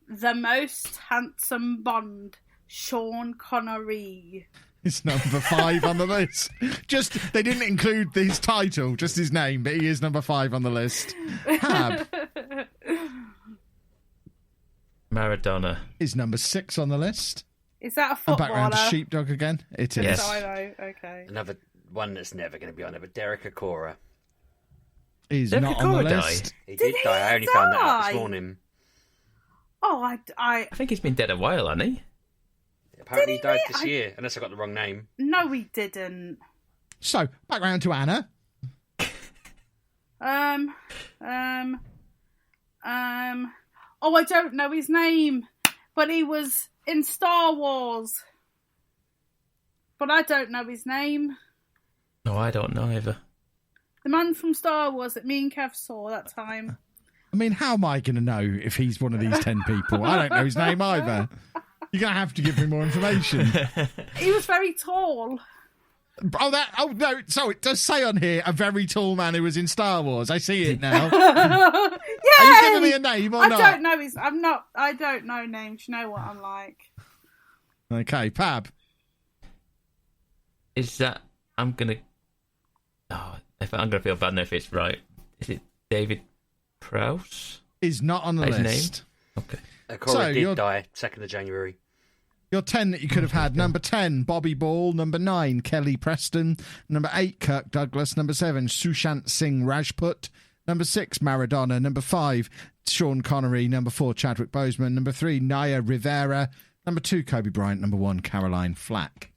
The most handsome Bond, Sean Connery. Is number 5 on the list. Just, they didn't include his title, just his name, but he is number 5 on the list. Pab. Maradona. Is number 6 on the list. Is that a And footballer? back round to Sheepdog again. It is. Yes. I know. Okay. Another one that's never going to be on there, but Derek Acora. Is Derek not on the Acora list. He Did did he die. I only found that out die? this morning. Oh, I think he's been dead a while, hasn't he? Apparently he died this year, unless I got the wrong name. No, we didn't. So, back round to Anna. Oh, I don't know his name, but he was in Star Wars. But I don't know his name. No, I don't know either. The man from Star Wars that me and Kev saw that time. I mean, how am I going to know if he's one of these 10 people? I don't know his name either. You're going to have to give me more information. He was very tall. Oh, no. So it does say on here, a very tall man who was in Star Wars. I see it now. Yeah. Are you giving me a name or not? I don't know I don't know names. You know what I'm like. Okay, Pab. Is that... I'm going to feel bad now if it's right. Is it David Prowse? Is not on the That his list. name? Okay. Acora did die 2nd of January. Your 10 that you could have had. Number 10, Bobby Ball. Number 9, Kelly Preston. Number 8, Kirk Douglas. Number 7, Sushant Singh Rajput. Number 6, Maradona. Number 5, Sean Connery. Number 4, Chadwick Boseman. Number 3, Naya Rivera. Number 2, Kobe Bryant. Number 1, Caroline Flack.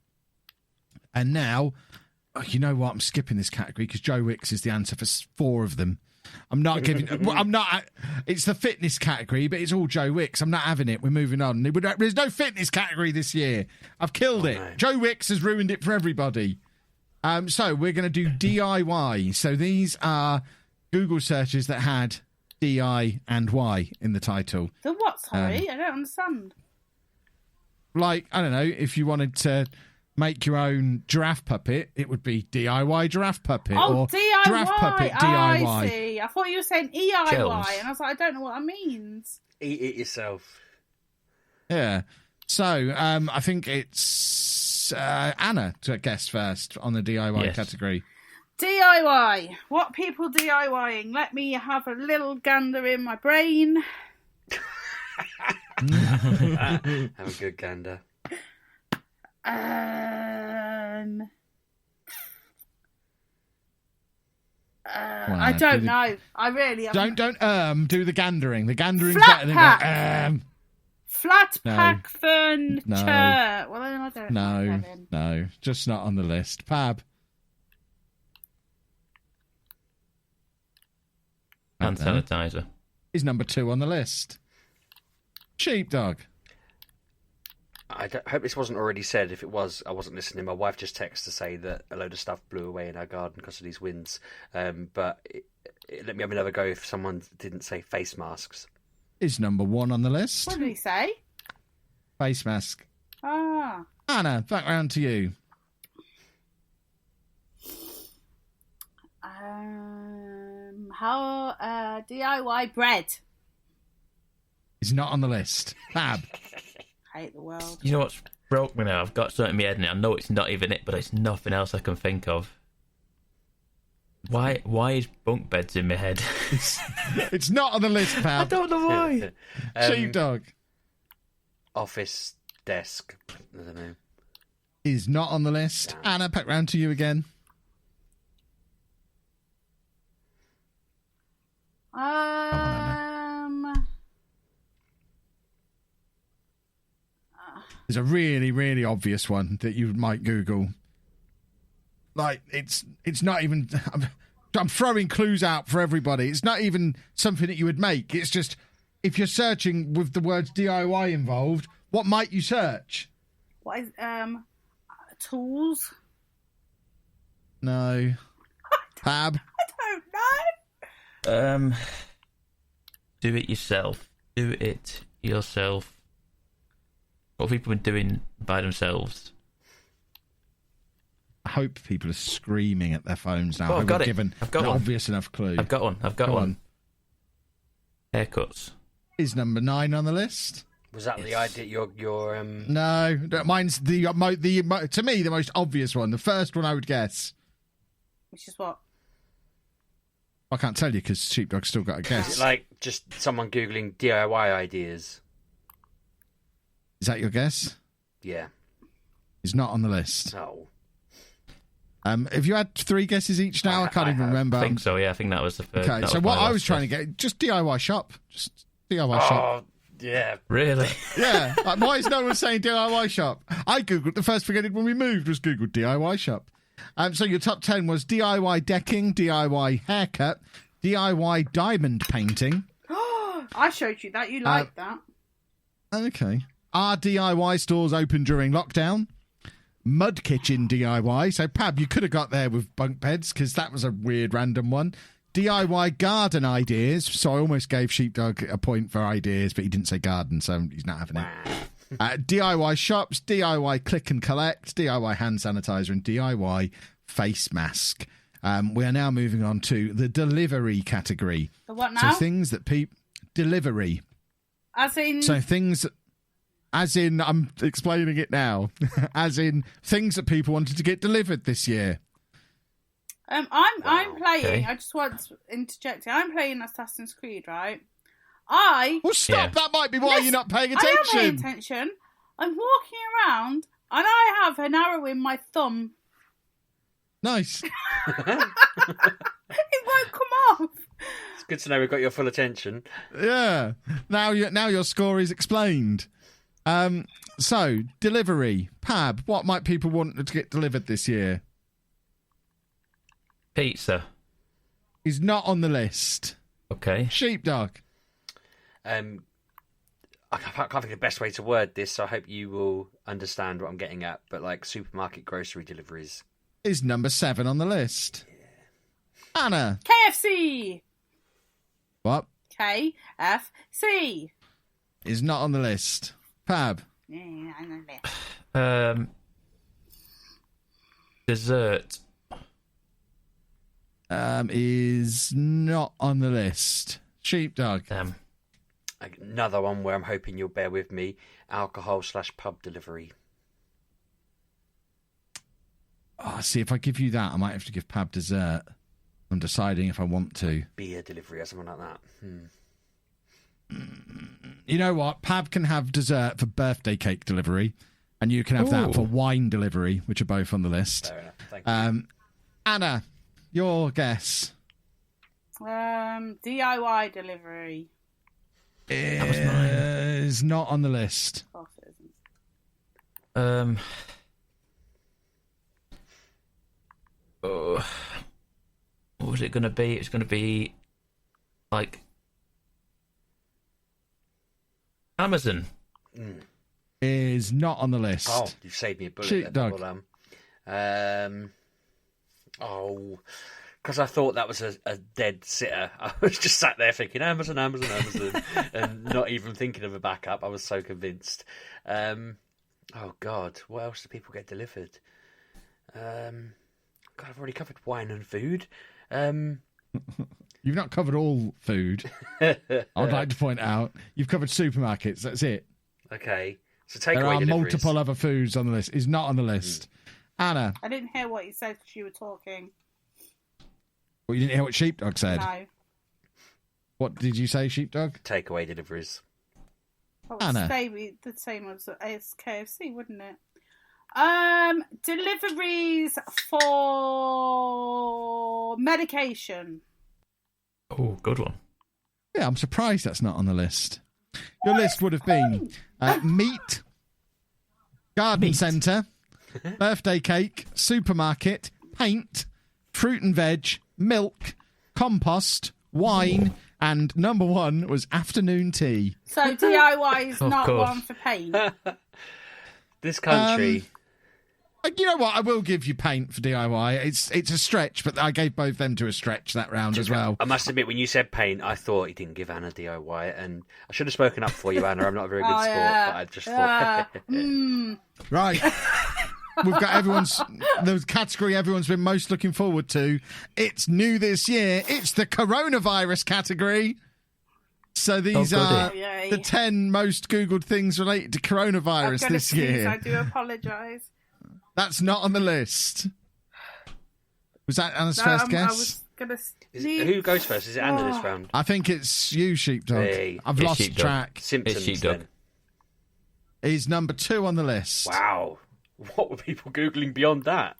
And now, you know what? I'm skipping this category because Joe Wicks is the answer for 4 of them. I'm not giving... I'm not... It's the fitness category, but it's all Joe Wicks. I'm not having it. We're moving on. There's no fitness category this year. I've killed it. No. Joe Wicks has ruined it for everybody. So we're going to do DIY. So these are Google searches that had DI and Y in the title. The what, sorry? I don't understand. Like, I don't know, if you wanted to make your own giraffe puppet, it would be DIY giraffe puppet or DIY. giraffe puppet DIY. I see. I thought you were saying EIY, Chills. and I was like, I don't know what that means. Eat it yourself. Yeah. So, I think it's Anna to guess first on the DIY category. DIY. What people DIYing? Let me have a little gander in my brain. Have a good gander. I don't know. I really don't do the gandering. The gandering's Flat better pack. than Flat No. pack furniture. No. Well, then I don't know. No, just not on the list. Pab. Hand sanitizer. Is number 2 on the list. Sheepdog. I hope this wasn't already said. If it was, I wasn't listening. My wife just texted to say that a load of stuff blew away in our garden because of these winds. But let me have another go if someone didn't say face masks. Is number 1 on the list. What did he say? Face mask. Ah. Anna, back round to you. How DIY bread? Is not on the list. Pab. Hate the world. You know what's broke me now? I've got something in my head and I know it's not even it, but it's nothing else I can think of. Why is bunk beds in my head? It's not on the list, Pab. I don't know why. Sheepdog. Office desk. I don't know. Is not on the list. Damn. Anna, back round to you again. There's a really, really obvious one that you might Google. Like, it's not even... I'm throwing clues out for everybody. It's not even something that you would make. It's just, if you're searching with the words DIY involved, what might you search? What is tools? No. Pab? I don't know. Do it yourself. Do it yourself. What have people been doing by themselves? I hope people are screaming at their phones now. Oh, I've got it. Given I've got an one. obvious enough clue. I've got one. Go on. Haircuts. Is number 9 on the list? Was that the idea? Your No, mine's to me the most obvious one. The first one I would guess. Which is what? I can't tell you because Sheepdog's still got a guess. Is it like just someone googling DIY ideas? Is that your guess? Yeah. It's not on the list. No. Have you had 3 guesses each now? I can't even remember. I think so, yeah. I think that was the first. Okay, so what I was trying to get, just DIY shop. Just DIY shop. Oh, yeah. Really? Yeah. Like, why is no one saying DIY shop? I Googled, the first thing I did when we moved was Googled DIY shop. So your top 10 was DIY decking, DIY haircut, DIY diamond painting. I showed you that. You liked that. Okay. Are DIY stores open during lockdown? Mud kitchen DIY. So, Pab, you could have got there with bunk beds because that was a weird random one. DIY garden ideas. So I almost gave Sheepdog a point for ideas, but he didn't say garden, so he's not having it. DIY shops, DIY click and collect, DIY hand sanitizer, and DIY face mask. We are now moving on to the delivery category. The what now? So things that people... Delivery. As in... So things... As in, I'm explaining it now. As in, things that people wanted to get delivered this year. I'm playing. Okay. I just want to interject. I'm playing Assassin's Creed, right? Well, stop. Yeah. That might be why you're not paying I am attention. paying attention. I'm walking around and I have an arrow in my thumb. Nice. It won't come off. It's good to know we've got your full attention. Yeah. Now your score is explained. So, delivery. Pab, what might people want to get delivered this year? Pizza. Is not on the list. Okay. Sheepdog. I can't think of the best way to word this, so I hope you will understand what I'm getting at. But like supermarket grocery deliveries. Is number 7 on the list. Anna. KFC. What? KFC. Is not on the list. Pab. Dessert. Is not on the list. Sheepdog. Another one where I'm hoping you'll bear with me. Alcohol/pub delivery. Oh, see, if I give you that, I might have to give Pab dessert. I'm deciding if I want to. Beer delivery or something like that. You know what? Pab can have dessert for birthday cake delivery, and you can have that for wine delivery, which are both on the list. Fair enough. Thank you. Anna, your guess. DIY delivery. Is not on the list. Of course it isn't. What was it going to be? It's going to be like Amazon. Is not on the list. Oh, you've saved me a bullet. Sheepdog. Because I thought that was a dead sitter. I was just sat there thinking Amazon, and not even thinking of a backup. I was so convinced. Oh God, what else do people get delivered? God, I've already covered wine and food. You've not covered all food. I would like to point out you've covered supermarkets. That's it. Okay, so takeaway There are deliveries. multiple other foods on the list. Is not on the list. Anna, I didn't hear what you said because you were talking. well, you didn't hear what Sheepdog said. No. What did you say, Sheepdog? Takeaway deliveries. That Anna. would stay the same as KFC, wouldn't it? Deliveries for medication. Oh, good one. Yeah, I'm surprised that's not on the list. Your list would have been meat, garden centre, birthday cake, supermarket, paint, fruit and veg, milk, compost, wine, and number one was afternoon tea. So DIY is Of not course. one for paint. This country. You know what? I will give you paint for DIY. It's a stretch, but I gave both them to a stretch that round as well. I must admit, when you said paint, I thought he didn't give Anna DIY, and I should have spoken up for you, Anna. I'm not a very good sport, but I just thought. Right. We've got the category everyone's been most looking forward to. It's new this year. It's the coronavirus category. So these are Yay. the 10 most Googled things related to coronavirus this year. I do apologise. That's not on the list. Was that Anna's No, first I guess? was gonna. Who goes first? Is it Anna this round? I think it's you, Sheepdog. Hey. I've It's lost Sheepdog. track. Symptoms. It's Sheepdog. Then. He's number 2 on the list. Wow. What were people Googling beyond that?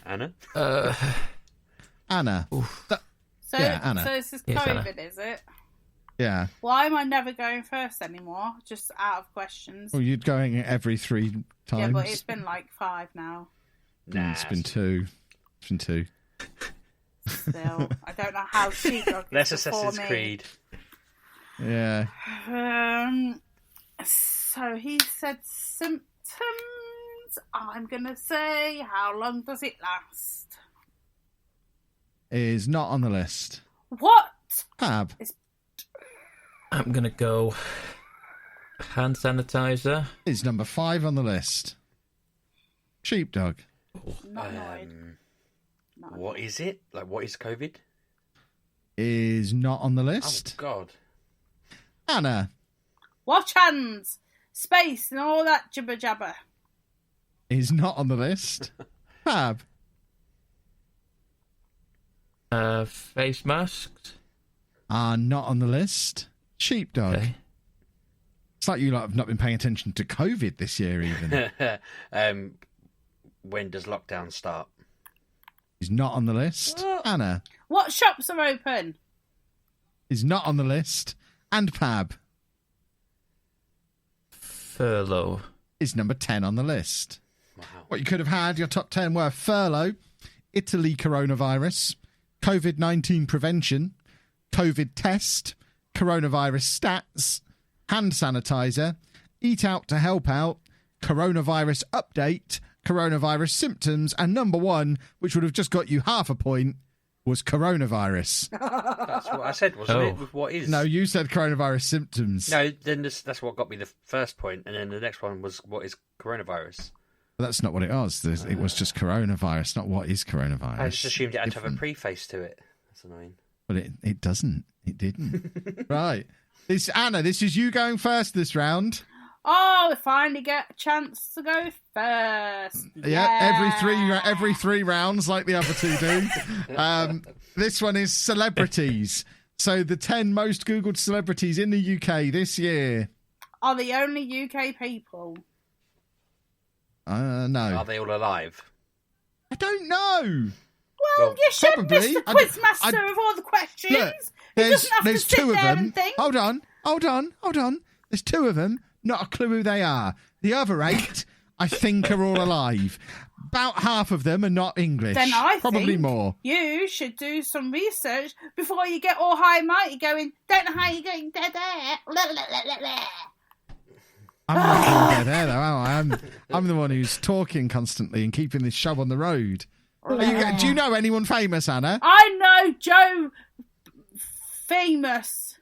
Anna? Anna. So, Yeah, Anna. so this is Yes, COVID, Anna. is it? Yeah. Why am I never going first anymore? Just out of questions. Well, you're going every 3 times. Yeah, but it's been like 5 now. It's been 2. It's been 2. Still, I don't know how Sheepdog is Less before Assassin's me. Creed. Yeah. So he said symptoms. I'm gonna say, how long does it last? Is not on the list. What? Pab. I'm going to go hand sanitizer. Is number 5 on the list. Sheepdog. Not annoyed. Not What is it? Like, what is COVID? Is not on the Oh, list. God. Anna. Wash hands, space, and all that jibber jabber. Is not on the list. Pab. Face masks. Are not on the list. Sheepdog. Okay. It's like you lot have not been paying attention to COVID this year even. When does lockdown start? Is not on the list. Anna. What shops are open? Is not on the list. And Pab. Furlough. Is number 10 on the list. Wow. What you could have had, your top 10 were furlough, Italy coronavirus, COVID-19 prevention, COVID test, coronavirus stats, hand sanitizer, eat out to help out, coronavirus update, coronavirus symptoms, and number 1, which would have just got you half a point, was coronavirus. That's what I said, wasn't it? With what is? No, you said coronavirus symptoms. No, then that's what got me the first point, and then the next one was what is coronavirus. That's not what it was. It was just coronavirus, not what is coronavirus. I just assumed it had to have a preface to it. That's annoying. But it doesn't. It didn't. Right. Anna, this is you going first this round. Oh, we finally get a chance to go first. Yeah, every three rounds, like the other two do. This one is celebrities. So the 10 most Googled celebrities in the UK this year. Are the only UK people? No. Are they all alive? I don't know. Well, you should, probably. Mr. Quizmaster, of all the questions. Look, He doesn't have to there's sit two of there them. and think. Hold on. There's two of them. Not a clue who they are. The other 8, I think, are all alive. About half of them are not English. Then I probably think more. You should do some research before you get all high and mighty going, don't know how you're going there. I'm not going there, though, am I? I'm the one who's talking constantly and keeping this show on the road. Do you know anyone famous, Anna? I know Joe Famous.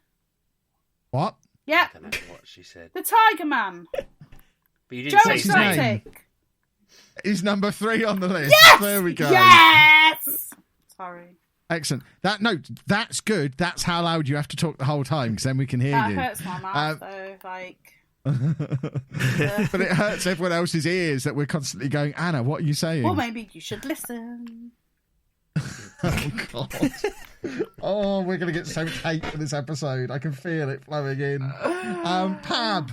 What? Yep. I don't know what she said. The Tiger Man. But you didn't Joe say his name. Exotic. He's number 3 on the list. Yes! There we go. Yes! Sorry. Excellent. That's good. That's how loud you have to talk the whole time, because then we can hear That you. hurts my mouth, though. But it hurts everyone else's ears that we're constantly going, Anna, what are you saying? Well, maybe you should listen. Oh, God. Oh, we're going to get so much hate for this episode. I can feel it flowing in. Pab.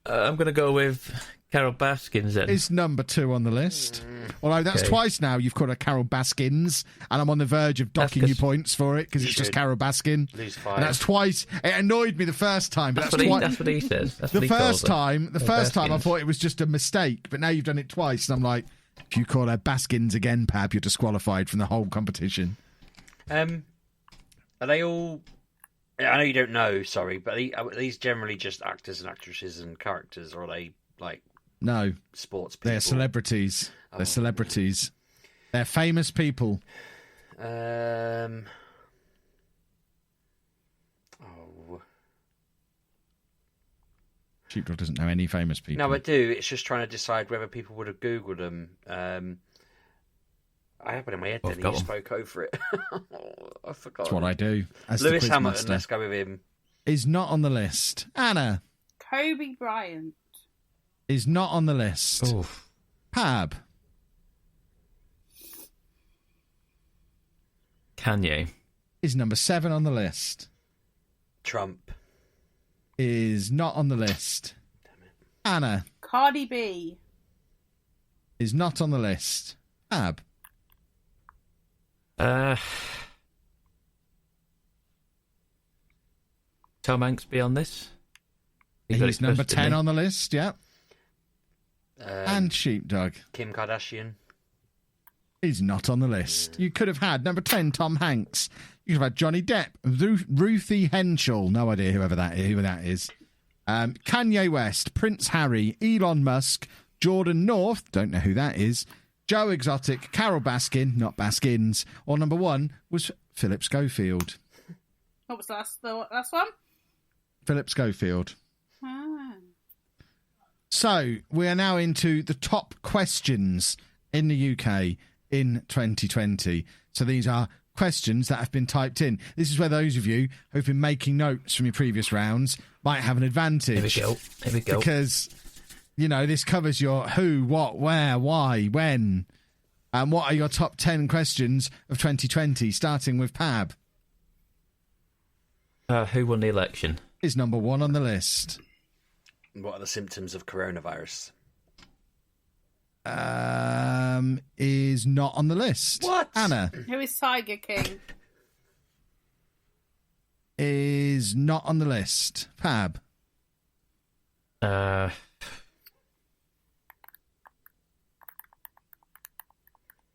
I'm going to go with Carol Baskins then. Is number 2 on the list. Although that's twice now you've called her Carol Baskins, and I'm on the verge of docking you points for it because it's just Carol Baskin. Lose 5. And that's twice. It annoyed me the first time, but That's what he says. That's what The he calls first time I thought it was just a mistake, but now you've done it twice, and I'm like, if you call her Baskins again, Pab, you're disqualified from the whole competition. Are they all? I know you don't know. Sorry, but are these generally just actors and actresses and characters, or are they like No, sports people? they're celebrities. They're celebrities. They're famous people. Sheepdog doesn't know any famous people. No, I do. It's just trying to decide whether people would have Googled them. I have it in my head, then you spoke over it. I forgot. That's what I do. As Lewis the Hamilton, Quizmaster. let's go with him. Is not on the list. Anna. Kobe Bryant. Is not on the list. Oof. Pab. Kanye. Is number 7 on the list. Trump. Is not on the list. Anna. Cardi B. Is not on the list. Pab. Tom Hanks be on this? He's number 10 on the list, yeah. And Sheepdog. Kim Kardashian. He's not on the list. You could have had number 10, Tom Hanks. You could have had Johnny Depp, Ruthie Henschel, no idea who that is. Kanye West, Prince Harry, Elon Musk, Jordan North, don't know who that is. Joe Exotic, Carol Baskin, not Baskins, or number 1 was Philip Schofield. What was the last one? Philip Schofield. Ah. So, we are now into the top questions in the UK in 2020. So these are questions that have been typed in. This is where those of you who've been making notes from your previous rounds might have an advantage. Here we go. Because, you know, this covers your who, what, where, why, when. And what are your top 10 questions of 2020, starting with Pab? Who won the election? Is number 1 on the list. What are the symptoms of coronavirus? Is not on the list. What? Anna. Who is Tiger King? Is not on the list. Pab.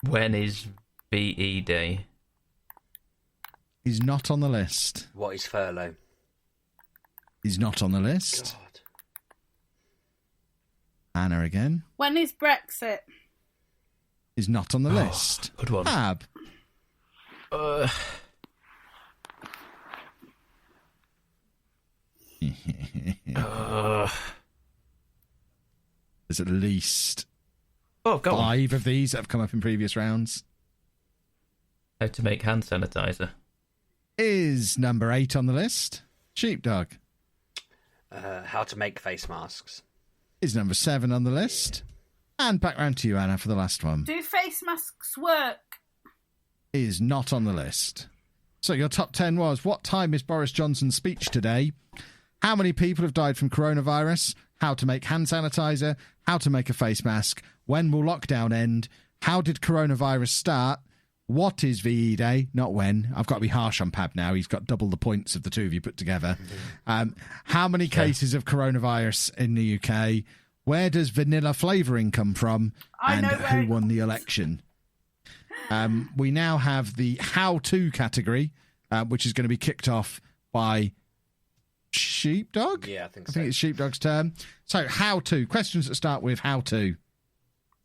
When is BE Day? Is not on the list. What is furlough? Is not on the list. God. Anna again. When is Brexit? Is not on the list. Good one. Pab. There's at least go 5 of these that have come up in previous rounds. How to make hand sanitizer. Is number 8 on the list. Sheepdog. How to make face masks. Is number 7 on the list. And back round to you, Anna, for the last one. Do face masks work? Is not on the list. So your top 10 was, what time is Boris Johnson's speech today? How many people have died from coronavirus? How to make hand sanitizer? How to make a face mask? When will lockdown end? How did coronavirus start? What is VE Day? Not when. I've got to be harsh on Pab now. He's got double the points of the two of you put together. How many cases of coronavirus in the UK? Where does vanilla flavouring come from? And who won the election? We now have the how-to category, which is going to be kicked off by Sheepdog? Yeah, I think so. I think it's Sheepdog's turn. So, how-to. Questions that start with how-to.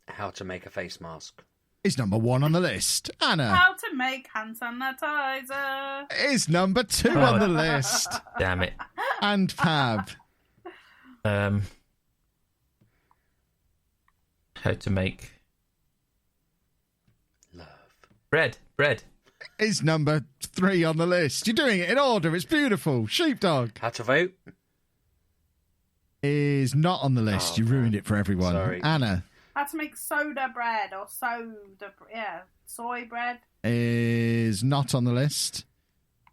How to make a face mask. Is number 1 on the list. Anna. How to make hand sanitizer. Is number 2 on the list. Damn it. And Pab. How to make Love. bread. Is number 3 on the list. You're doing it in order. It's beautiful. Sheepdog. How to vote. Is not on the list. You ruined it for everyone. Sorry. Anna. How to make soda bread or soy bread. Is not on the list.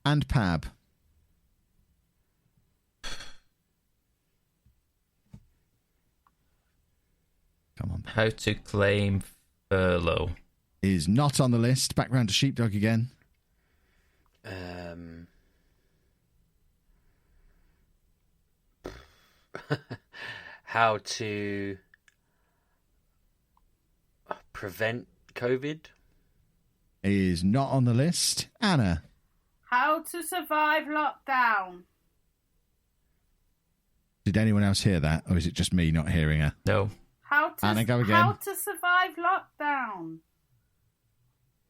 And Pab. Come on. How to claim furlough. Is not on the list. Back round to Sheepdog again. How to prevent COVID. Is not on the list. Anna. How to survive lockdown. Did anyone else hear that? Or is it just me not hearing her? No. Anna, go again. How to survive lockdown.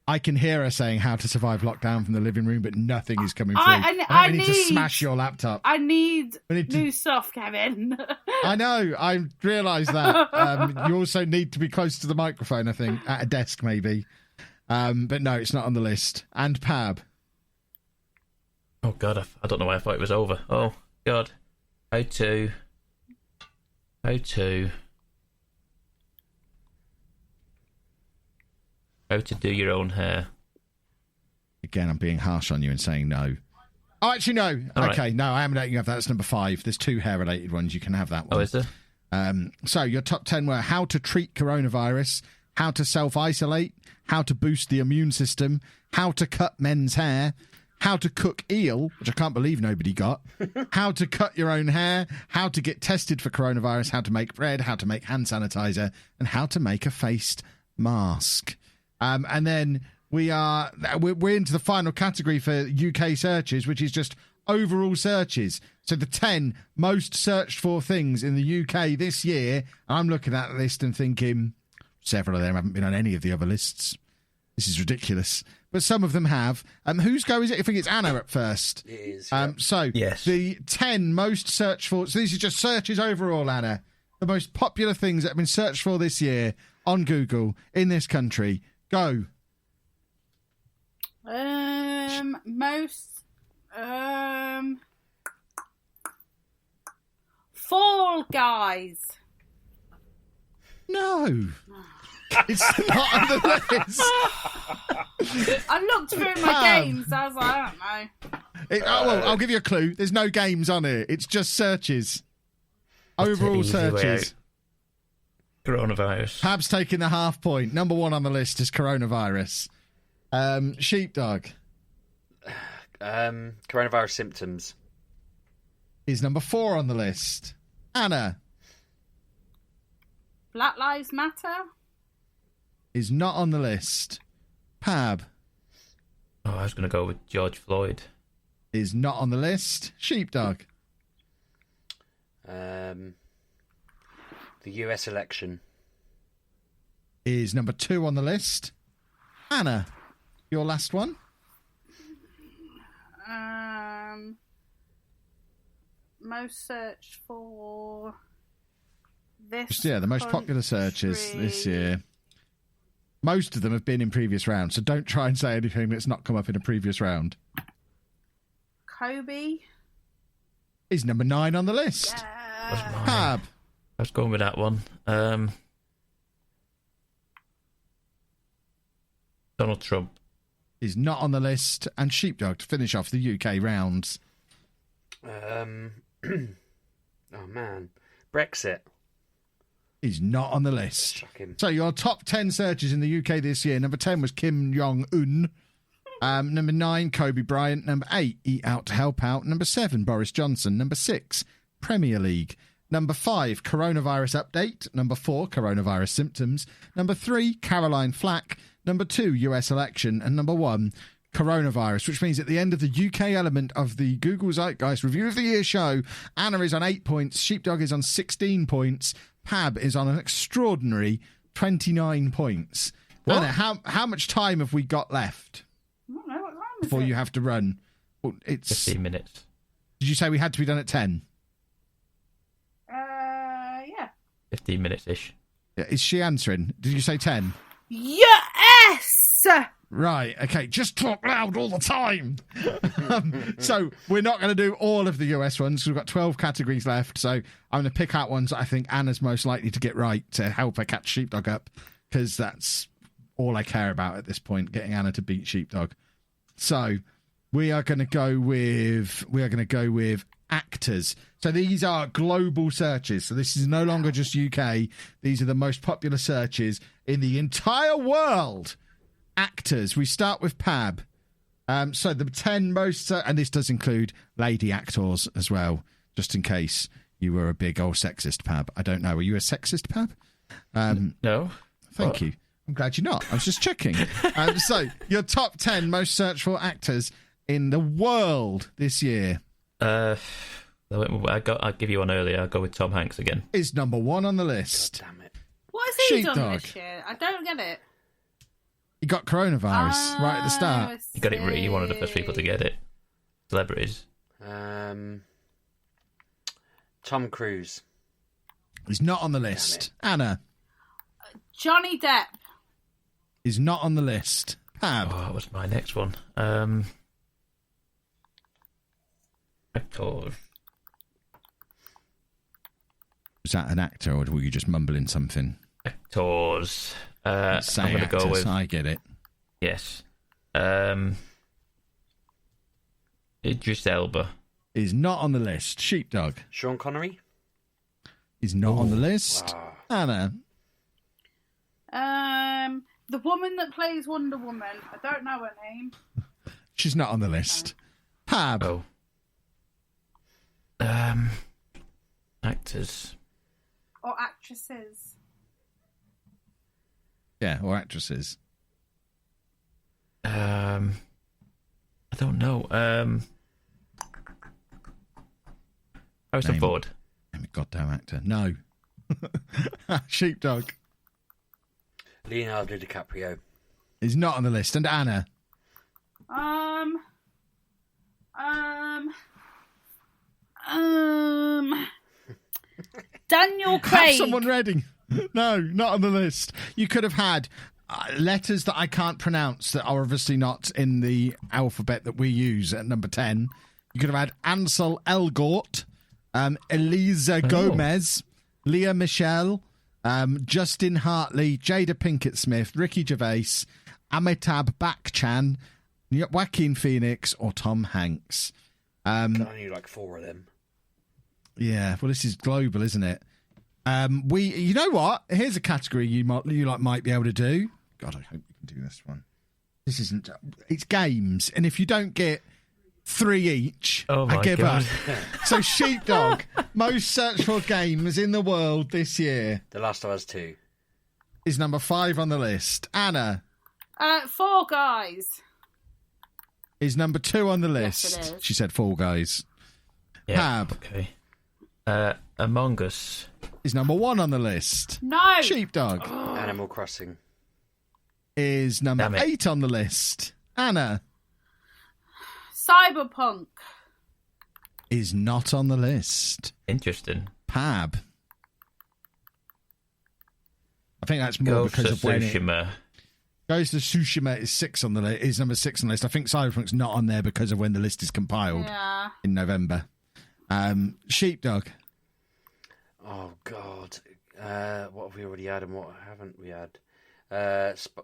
I can hear her saying how to survive lockdown from the living room, but nothing is coming through. I need to smash your laptop. I need to... new stuff, Kevin. I know. I realise that. You also need to be close to the microphone, I think, at a desk maybe. But no, it's not on the list. And Pab. Oh, God, I don't know why I thought it was over. Oh, God. How to do your own hair. Again, I'm being harsh on you and saying no. Oh, actually, no. All okay, right. no, I am letting you have that. That's number 5. There's 2 hair-related ones. You can have that one. Oh, is there? So your top 10 were how to treat coronavirus, how to self-isolate, how to boost the immune system, how to cut men's hair, how to cook eel, which I can't believe nobody got, how to cut your own hair, how to get tested for coronavirus, how to make bread, how to make hand sanitizer, and how to make a faced mask. And then we're into the final category for UK searches, which is just overall searches. So the 10 most searched for things in the UK this year. I'm looking at the list and thinking several of them haven't been on any of the other lists. This is ridiculous. But some of them have. Whose go is it? I think it's Anna at first. It is. Yeah. Yes. The 10 most searched for... So these are just searches overall, Anna. The most popular things that have been searched for this year on Google in this country. Go. Fall Guys. No. It's not on the list. I looked through my games. I was like, I don't know. Well, I'll give you a clue. There's no games on it. It's just searches. Overall searches. Coronavirus. Pab's taking the half point. Number 1 on the list is coronavirus. Sheepdog. Coronavirus symptoms. Is number 4 on the list. Anna. Black Lives Matter. Is not on the list. Pab. Oh, I was going to go with George Floyd. Is not on the list. Sheepdog. The US election. Is number 2 on the list. Anna, your last one. most searched for this. Yeah, the most popular searches this year. Most of them have been in previous rounds, so don't try and say anything that's not come up in a previous round. Kobe is number 9 on the list. Yeah. Pab. I was going with that one. Donald Trump is not on the list, and Sheepdog to finish off the UK rounds. Oh man, Brexit is not on the list. Shocking. So your top 10 searches in the UK this year. Number 10 was Kim Jong-un. Number 9, Kobe Bryant. Number 8, Eat Out to Help Out. Number 7, Boris Johnson. Number 6, Premier League. Number 5, coronavirus update. Number 4, coronavirus symptoms. Number 3, Caroline Flack. Number 2, US election. And number 1, coronavirus, which means at the end of the UK element of the Google Zeitgeist Review of the Year show, Anna is on 8 points, Sheepdog is on 16 points, Pab is on an extraordinary 29 points. What? Anna, how much time have we got left I don't know what time is before it? you have to run? Well, it's 15 minutes. Did you say we had to be done at 10? Yeah. 15 minutes-ish. Yeah, is she answering? Did you say 10? Yes! Right, okay, just talk loud all the time. So we're not going to do all of the US ones. We've got 12 categories left, so I'm going to pick out ones that I think Anna's most likely to get right to help her catch Sheepdog up, because that's all I care about at this point, getting Anna to beat Sheepdog. So we are going to go with actors. So these are global searches. So this is no longer just UK. These are the most popular searches in the entire world. Actors. We start with Pab. So the 10 most, and this does include lady actors as well, just in case you were a big old sexist, Pab. I don't know. Were you a sexist, Pab? No. Thank What? you. I'm glad you're not. I was just checking. So your top 10 most searched for actors in the world this year I'll give you one earlier. I'll go with Tom Hanks again. is number 1 on the list. Damn it. What has he done Sheepdog. this year? I don't get it. He got coronavirus right at the start. I You got it right. You're one of the see. first people to get it. Celebrities. Tom Cruise. He's not on the list. Anna Johnny Depp. is not on the list. Pab. Oh, that was my next one. Actor. Was that an actor, or were you just mumbling something? Actors. I'm Say going to actors, go with... I get it. Yes. Idris Elba. Is not on the list. Sheepdog Sean Connery. is not on the list. Anna The woman that plays Wonder Woman. I don't know her name. she's not on the list. Pab Oh. Actors. Or actresses. yeah, or actresses. I don't know. Harrison Name. Ford. I'm a goddamn actor. No. Sheepdog Leonardo DiCaprio. is not on the list. And Anna Daniel Craig. have someone ready. No, not on the list. You could have had letters that I can't pronounce that are obviously not in the alphabet that we use at number 10. You could have had Ansel Elgort, Elisa Gomez, Leah Michelle, Justin Hartley, Jada Pinkett Smith, Ricky Gervais, Amitabh Bachchan, Joaquin Phoenix, or Tom Hanks. I only like 4 of them. Yeah, well, this is global, isn't it? You know what? Here's a category you might be able to do. God, I hope you can do this one. This isn't. It's games, and if you don't get 3 each, Oh I my give God. up. So, Sheepdog, most searched for games in the world this year The Last of Us 2. is number 5 on the list. Anna Four Guys. is number 2 on the Yes, list. it is. She said Fall Guys. Yeah. Pab Okay. Among Us. is number 1 on the list. No. Sheepdog Animal Crossing. is number Damn it. 8 on the list. Anna Cyberpunk. is not on the list. Interesting. Pab. I think that's more Ghost because of of when it... Tsushima. Ghost of Tsushima is is number 6 on the list. I think Cyberpunk's not on there because of when the list is compiled in November. Sheepdog. Oh, God. What have we already had and what haven't we had?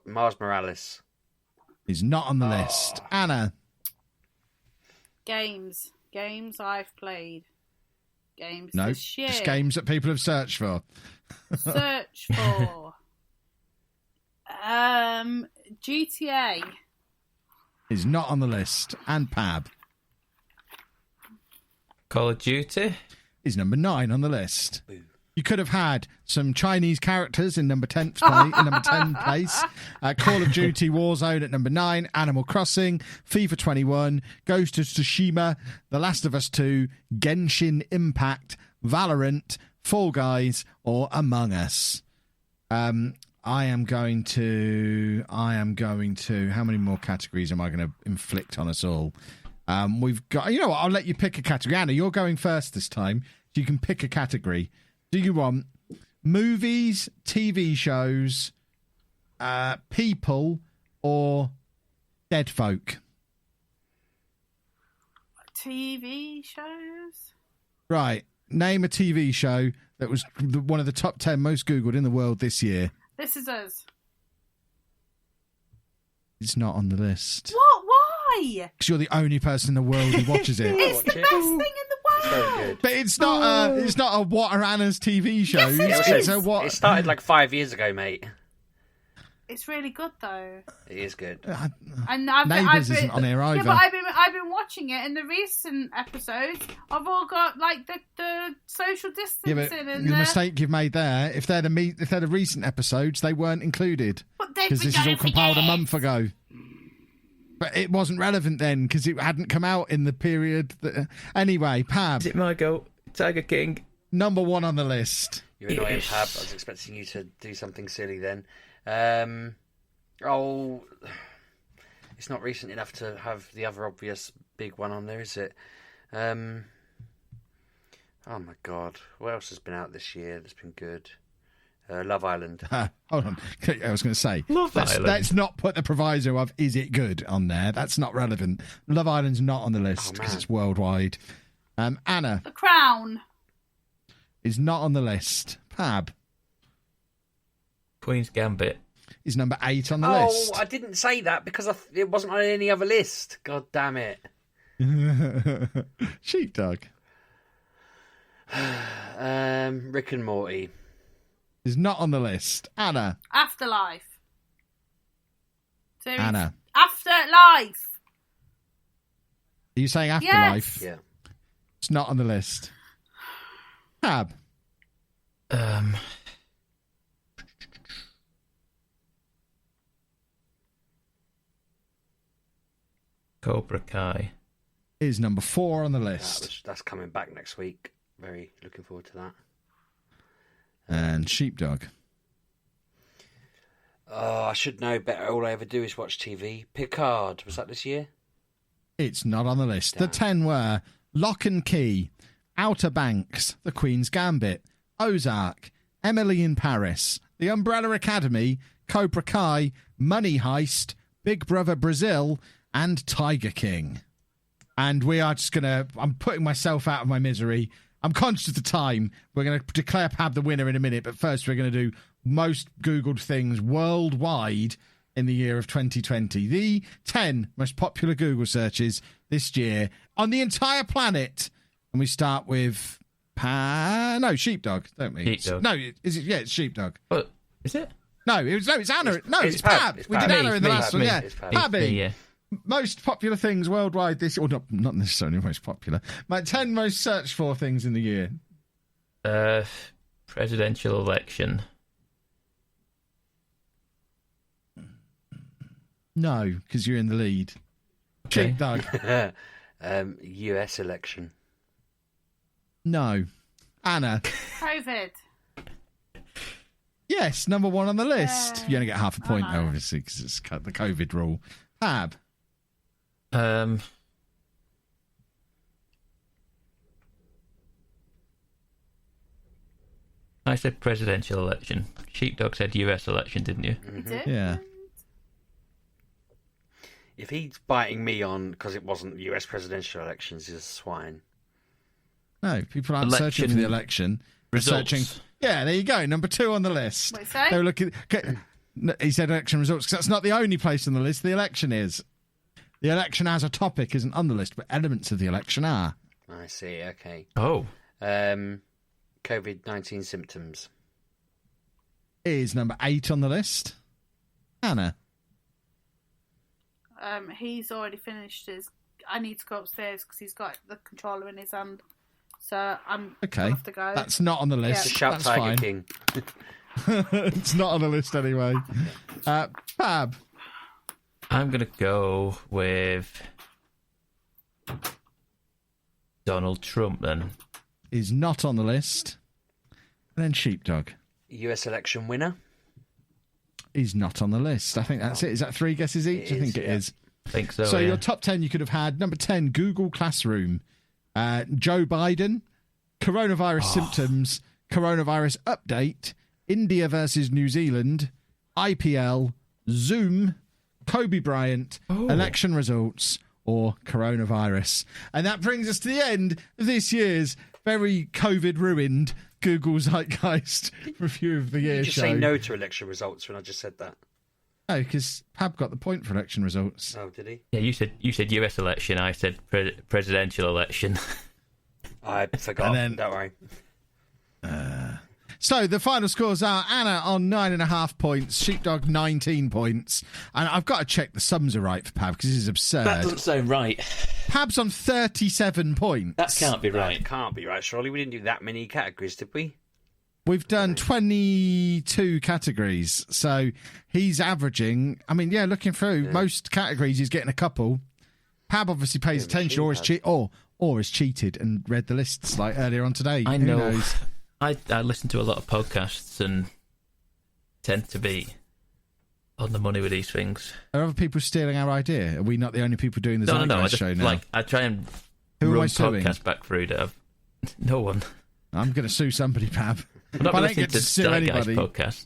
Mars Morales. Is not on the list. Anna. Games I've played. Games No, this year. just games that people have searched for. Search for GTA. Is not on the list. And Pab. Call of Duty. Is number 9 on the list. Boo. You could have had some Chinese characters in number 10 place. Call of Duty Warzone at number 9. Animal Crossing, FIFA 21, Ghost of Tsushima, The Last of Us 2, Genshin Impact, Valorant, Fall Guys, or Among Us. I am going to. How many more categories am I going to inflict on us all? We've got. You know what? I'll let you pick a category. Anna, you're going first this time. So you can pick a category. Do you want movies, TV shows, people, or dead folk? TV shows? Right. Name a TV show that was one of the top 10 most Googled in the world this year. This Is Us. It's not on the list. What? Why? Because you're the only person in the world who watches it. It's the best thing in the world. So good. But it's not a what are Anna's TV shows. Yes, It's a what. It started like 5 years ago, mate. It's really good though. It is good. And I've Neighbours been, isn't on here either. Yeah, but I've been watching it in the recent episodes. I've all got like the social distancing. Yeah, but and the mistake you've made there, if they're the recent episodes, they weren't included. Because this is all compiled a month ago. But it wasn't relevant then, because it hadn't come out in the period that... Anyway, Pab. Is it my go? Tiger King. Number 1 on the list. You're annoying, Pab. I was expecting you to do something silly then. It's not recent enough to have the other obvious big one on there, is it? Oh my God. What else has been out this year that's been good? Love Island. Hold on. I was going to say, Island. let's not put the proviso of is it good on there. That's not relevant. Love Island's not on the list because it's worldwide. Anna. The Crown. Is not on the list. Pab. Queen's Gambit. Is number 8 on the list. Oh, I didn't say that because it wasn't on any other list. God damn it. Sheepdog. Rick and Morty. Is not on the list. Anna. Afterlife. Series. Anna. Afterlife. Are you saying Afterlife? Yes. Yeah. It's not on the list. Pab. Cobra Kai. Is number 4 on the list. That's coming back next week. Very looking forward to that. And Sheepdog. Oh, I should know better. All I ever do is watch TV. Picard. Was that this year? It's not on the list. Damn. The 10 were Lock and Key, Outer Banks, The Queen's Gambit, Ozark, Emily in Paris, The Umbrella Academy, Cobra Kai, Money Heist, Big Brother Brazil, and Tiger King. And we are just going to... I'm putting myself out of my misery. I'm conscious of the time. We're going to declare Pab the winner in a minute, but first we're going to do most Googled things worldwide in the year of 2020. The 10 most popular Google searches this year on the entire planet. And we start with... Sheepdog, don't we? Sheepdog. No, is it? Yeah, it's Sheepdog. What? Is it? It's Anna. It's Pab. Pab. We did Anna in the last one, yeah. Pab. Pabby. Yeah. Most popular things worldwide this year, or not necessarily most popular. My 10 most searched for things in the year. Presidential election. No, because you're in the lead. Okay. Sheepdog. US election. No. Anna. COVID. Yes, number 1 on the list. Yay. You only get half a point, I though, know. obviously, because it's the COVID rule. Pab. I said presidential election. Sheepdog said US election, didn't you? You did? Yeah. If he's biting me on because it wasn't US presidential elections, he's a swine. No, people aren't searching for the election. They're Results. searching. Yeah, there you go. Number 2 on the list. What you say? They were looking. He said election results because that's not the only place on the list. The election is. The election as a topic isn't on the list, but elements of the election are. I see. Okay. Oh. COVID-19 symptoms. Is number 8 on the list. Anna. He's already finished his. I need to go upstairs because he's got the controller in his hand. So I'm Okay. gonna have to go. That's not on the list. Just shout That's Tiger fine. King. It's not on the list anyway. Fab. I'm going to go with Donald Trump then. Is not on the list. And then Sheepdog US election winner. is not on the list. I think that's it. Is that 3 guesses each? I think it is. I think so. So yeah. your top 10 you could have had number 10, Google Classroom, Joe Biden, coronavirus symptoms, coronavirus update, India versus New Zealand, IPL, Zoom, Kobe Bryant, election results, or coronavirus. And that brings us to the end of this year's very COVID-ruined Google Zeitgeist Review of the Year You just show. say no to election results when I just said that. No, because Pab got the point for election results. Oh, did he? Yeah, you said US election. I said presidential election. I forgot. And then- Don't worry. So the final scores are Anna on 9.5 points, Sheepdog 19 points, and I've got to check the sums are right for Pab because this is absurd. That doesn't sound right. Pab's on 37 points. That can't be right. That can't be right. Surely we didn't do that many categories, did we? We've done 22 categories, so he's averaging. I mean, yeah, looking through most categories, he's getting a couple. Pab obviously pays attention, or has cheated and read the lists like earlier on today. I Who know. knows? I listen to a lot of podcasts and tend to be on the money with these things. Are other people stealing our idea? Are we not the only people doing the No. I Zeitgeist just show now? I try and Who am I run suing? podcasts back through that. No one. I'm going to sue somebody, Pab. I'm not If I don't listening get to to sue Zeitgeist anybody. podcast.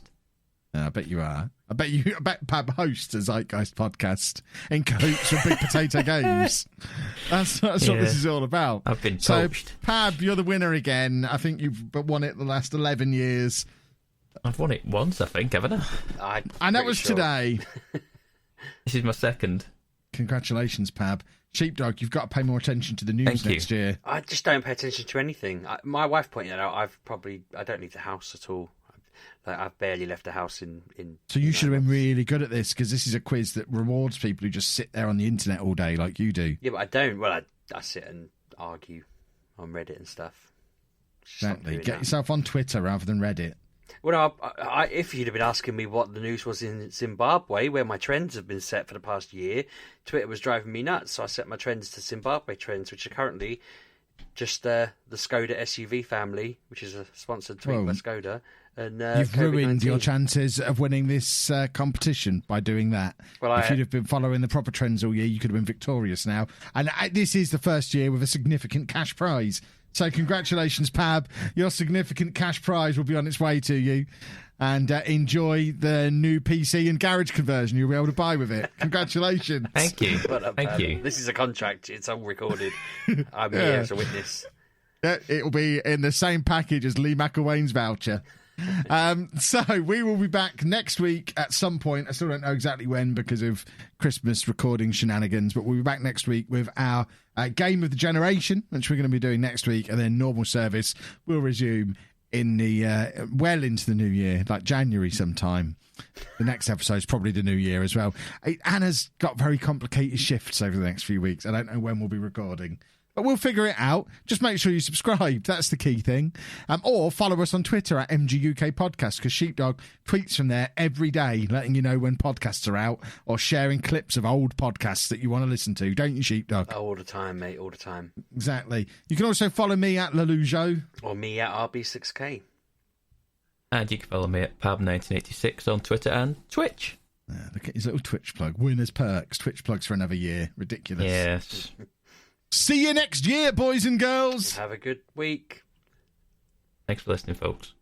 I bet you are. I bet Pab hosts a Zeitgeist podcast in cahoots with Big Potato Games. That's what Yeah. this is all about. I've been So, poached. Pab, you're the winner again. I think you've won it the last 11 years. I've won it once, I think, haven't I? And that pretty was sure. today. This is my second. Congratulations, Pab. Sheepdog, you've got to pay more attention to the news Thank you. next year. I just don't pay attention to anything. My wife pointed out I don't leave the house at all. Like, I've barely left the house in So you should have been really good at this because this is a quiz that rewards people who just sit there on the internet all day like you do. Yeah, but I don't. Well, I sit and argue on Reddit and stuff. Stop Exactly. doing Get that. yourself on Twitter rather than Reddit. Well, if you'd have been asking me what the news was in Zimbabwe, where my trends have been set for the past year, Twitter was driving me nuts. So I set my trends to Zimbabwe Trends, which are currently just the Skoda SUV family, which is a sponsored tweet Whoa. by Skoda. And You've ruined COVID-19. your chances of winning this competition by doing that. Well, if you'd have been following the proper trends all year, you could have been victorious now. And this is the first year with a significant cash prize. So congratulations, Pab. Your significant cash prize will be on its way to you. And enjoy the new PC and garage conversion you'll be able to buy with it. Congratulations. Thank you. Well done, Thank Pam. you. This is a contract. It's all recorded. I'm here as a witness. Yeah, it'll be in the same package as Lee McElwain's voucher. So we will be back next week at some point. I still don't know exactly when because of Christmas recording shenanigans, but we'll be back next week with our Game of the Generation, which we're going to be doing next week, and then normal service will resume in the well into the new year, like January sometime. The next episode is probably the new year as well. Anna's got very complicated shifts over the next few weeks. I don't know when we'll be recording. But we'll figure it out. Just make sure you subscribe. That's the key thing. Or follow us on Twitter at MGUK Podcast because Sheepdog tweets from there every day, letting you know when podcasts are out or sharing clips of old podcasts that you want to listen to. Don't you, Sheepdog? Oh, all the time, mate. All the time. Exactly. You can also follow me at Lelujo. Or me at RB6K. And you can follow me at Pab1986 on Twitter and Twitch. Look at his little Twitch plug. Winners perks. Twitch plugs for another year. Ridiculous. Yes. See you next year, boys and girls. Have a good week. Thanks for listening, folks.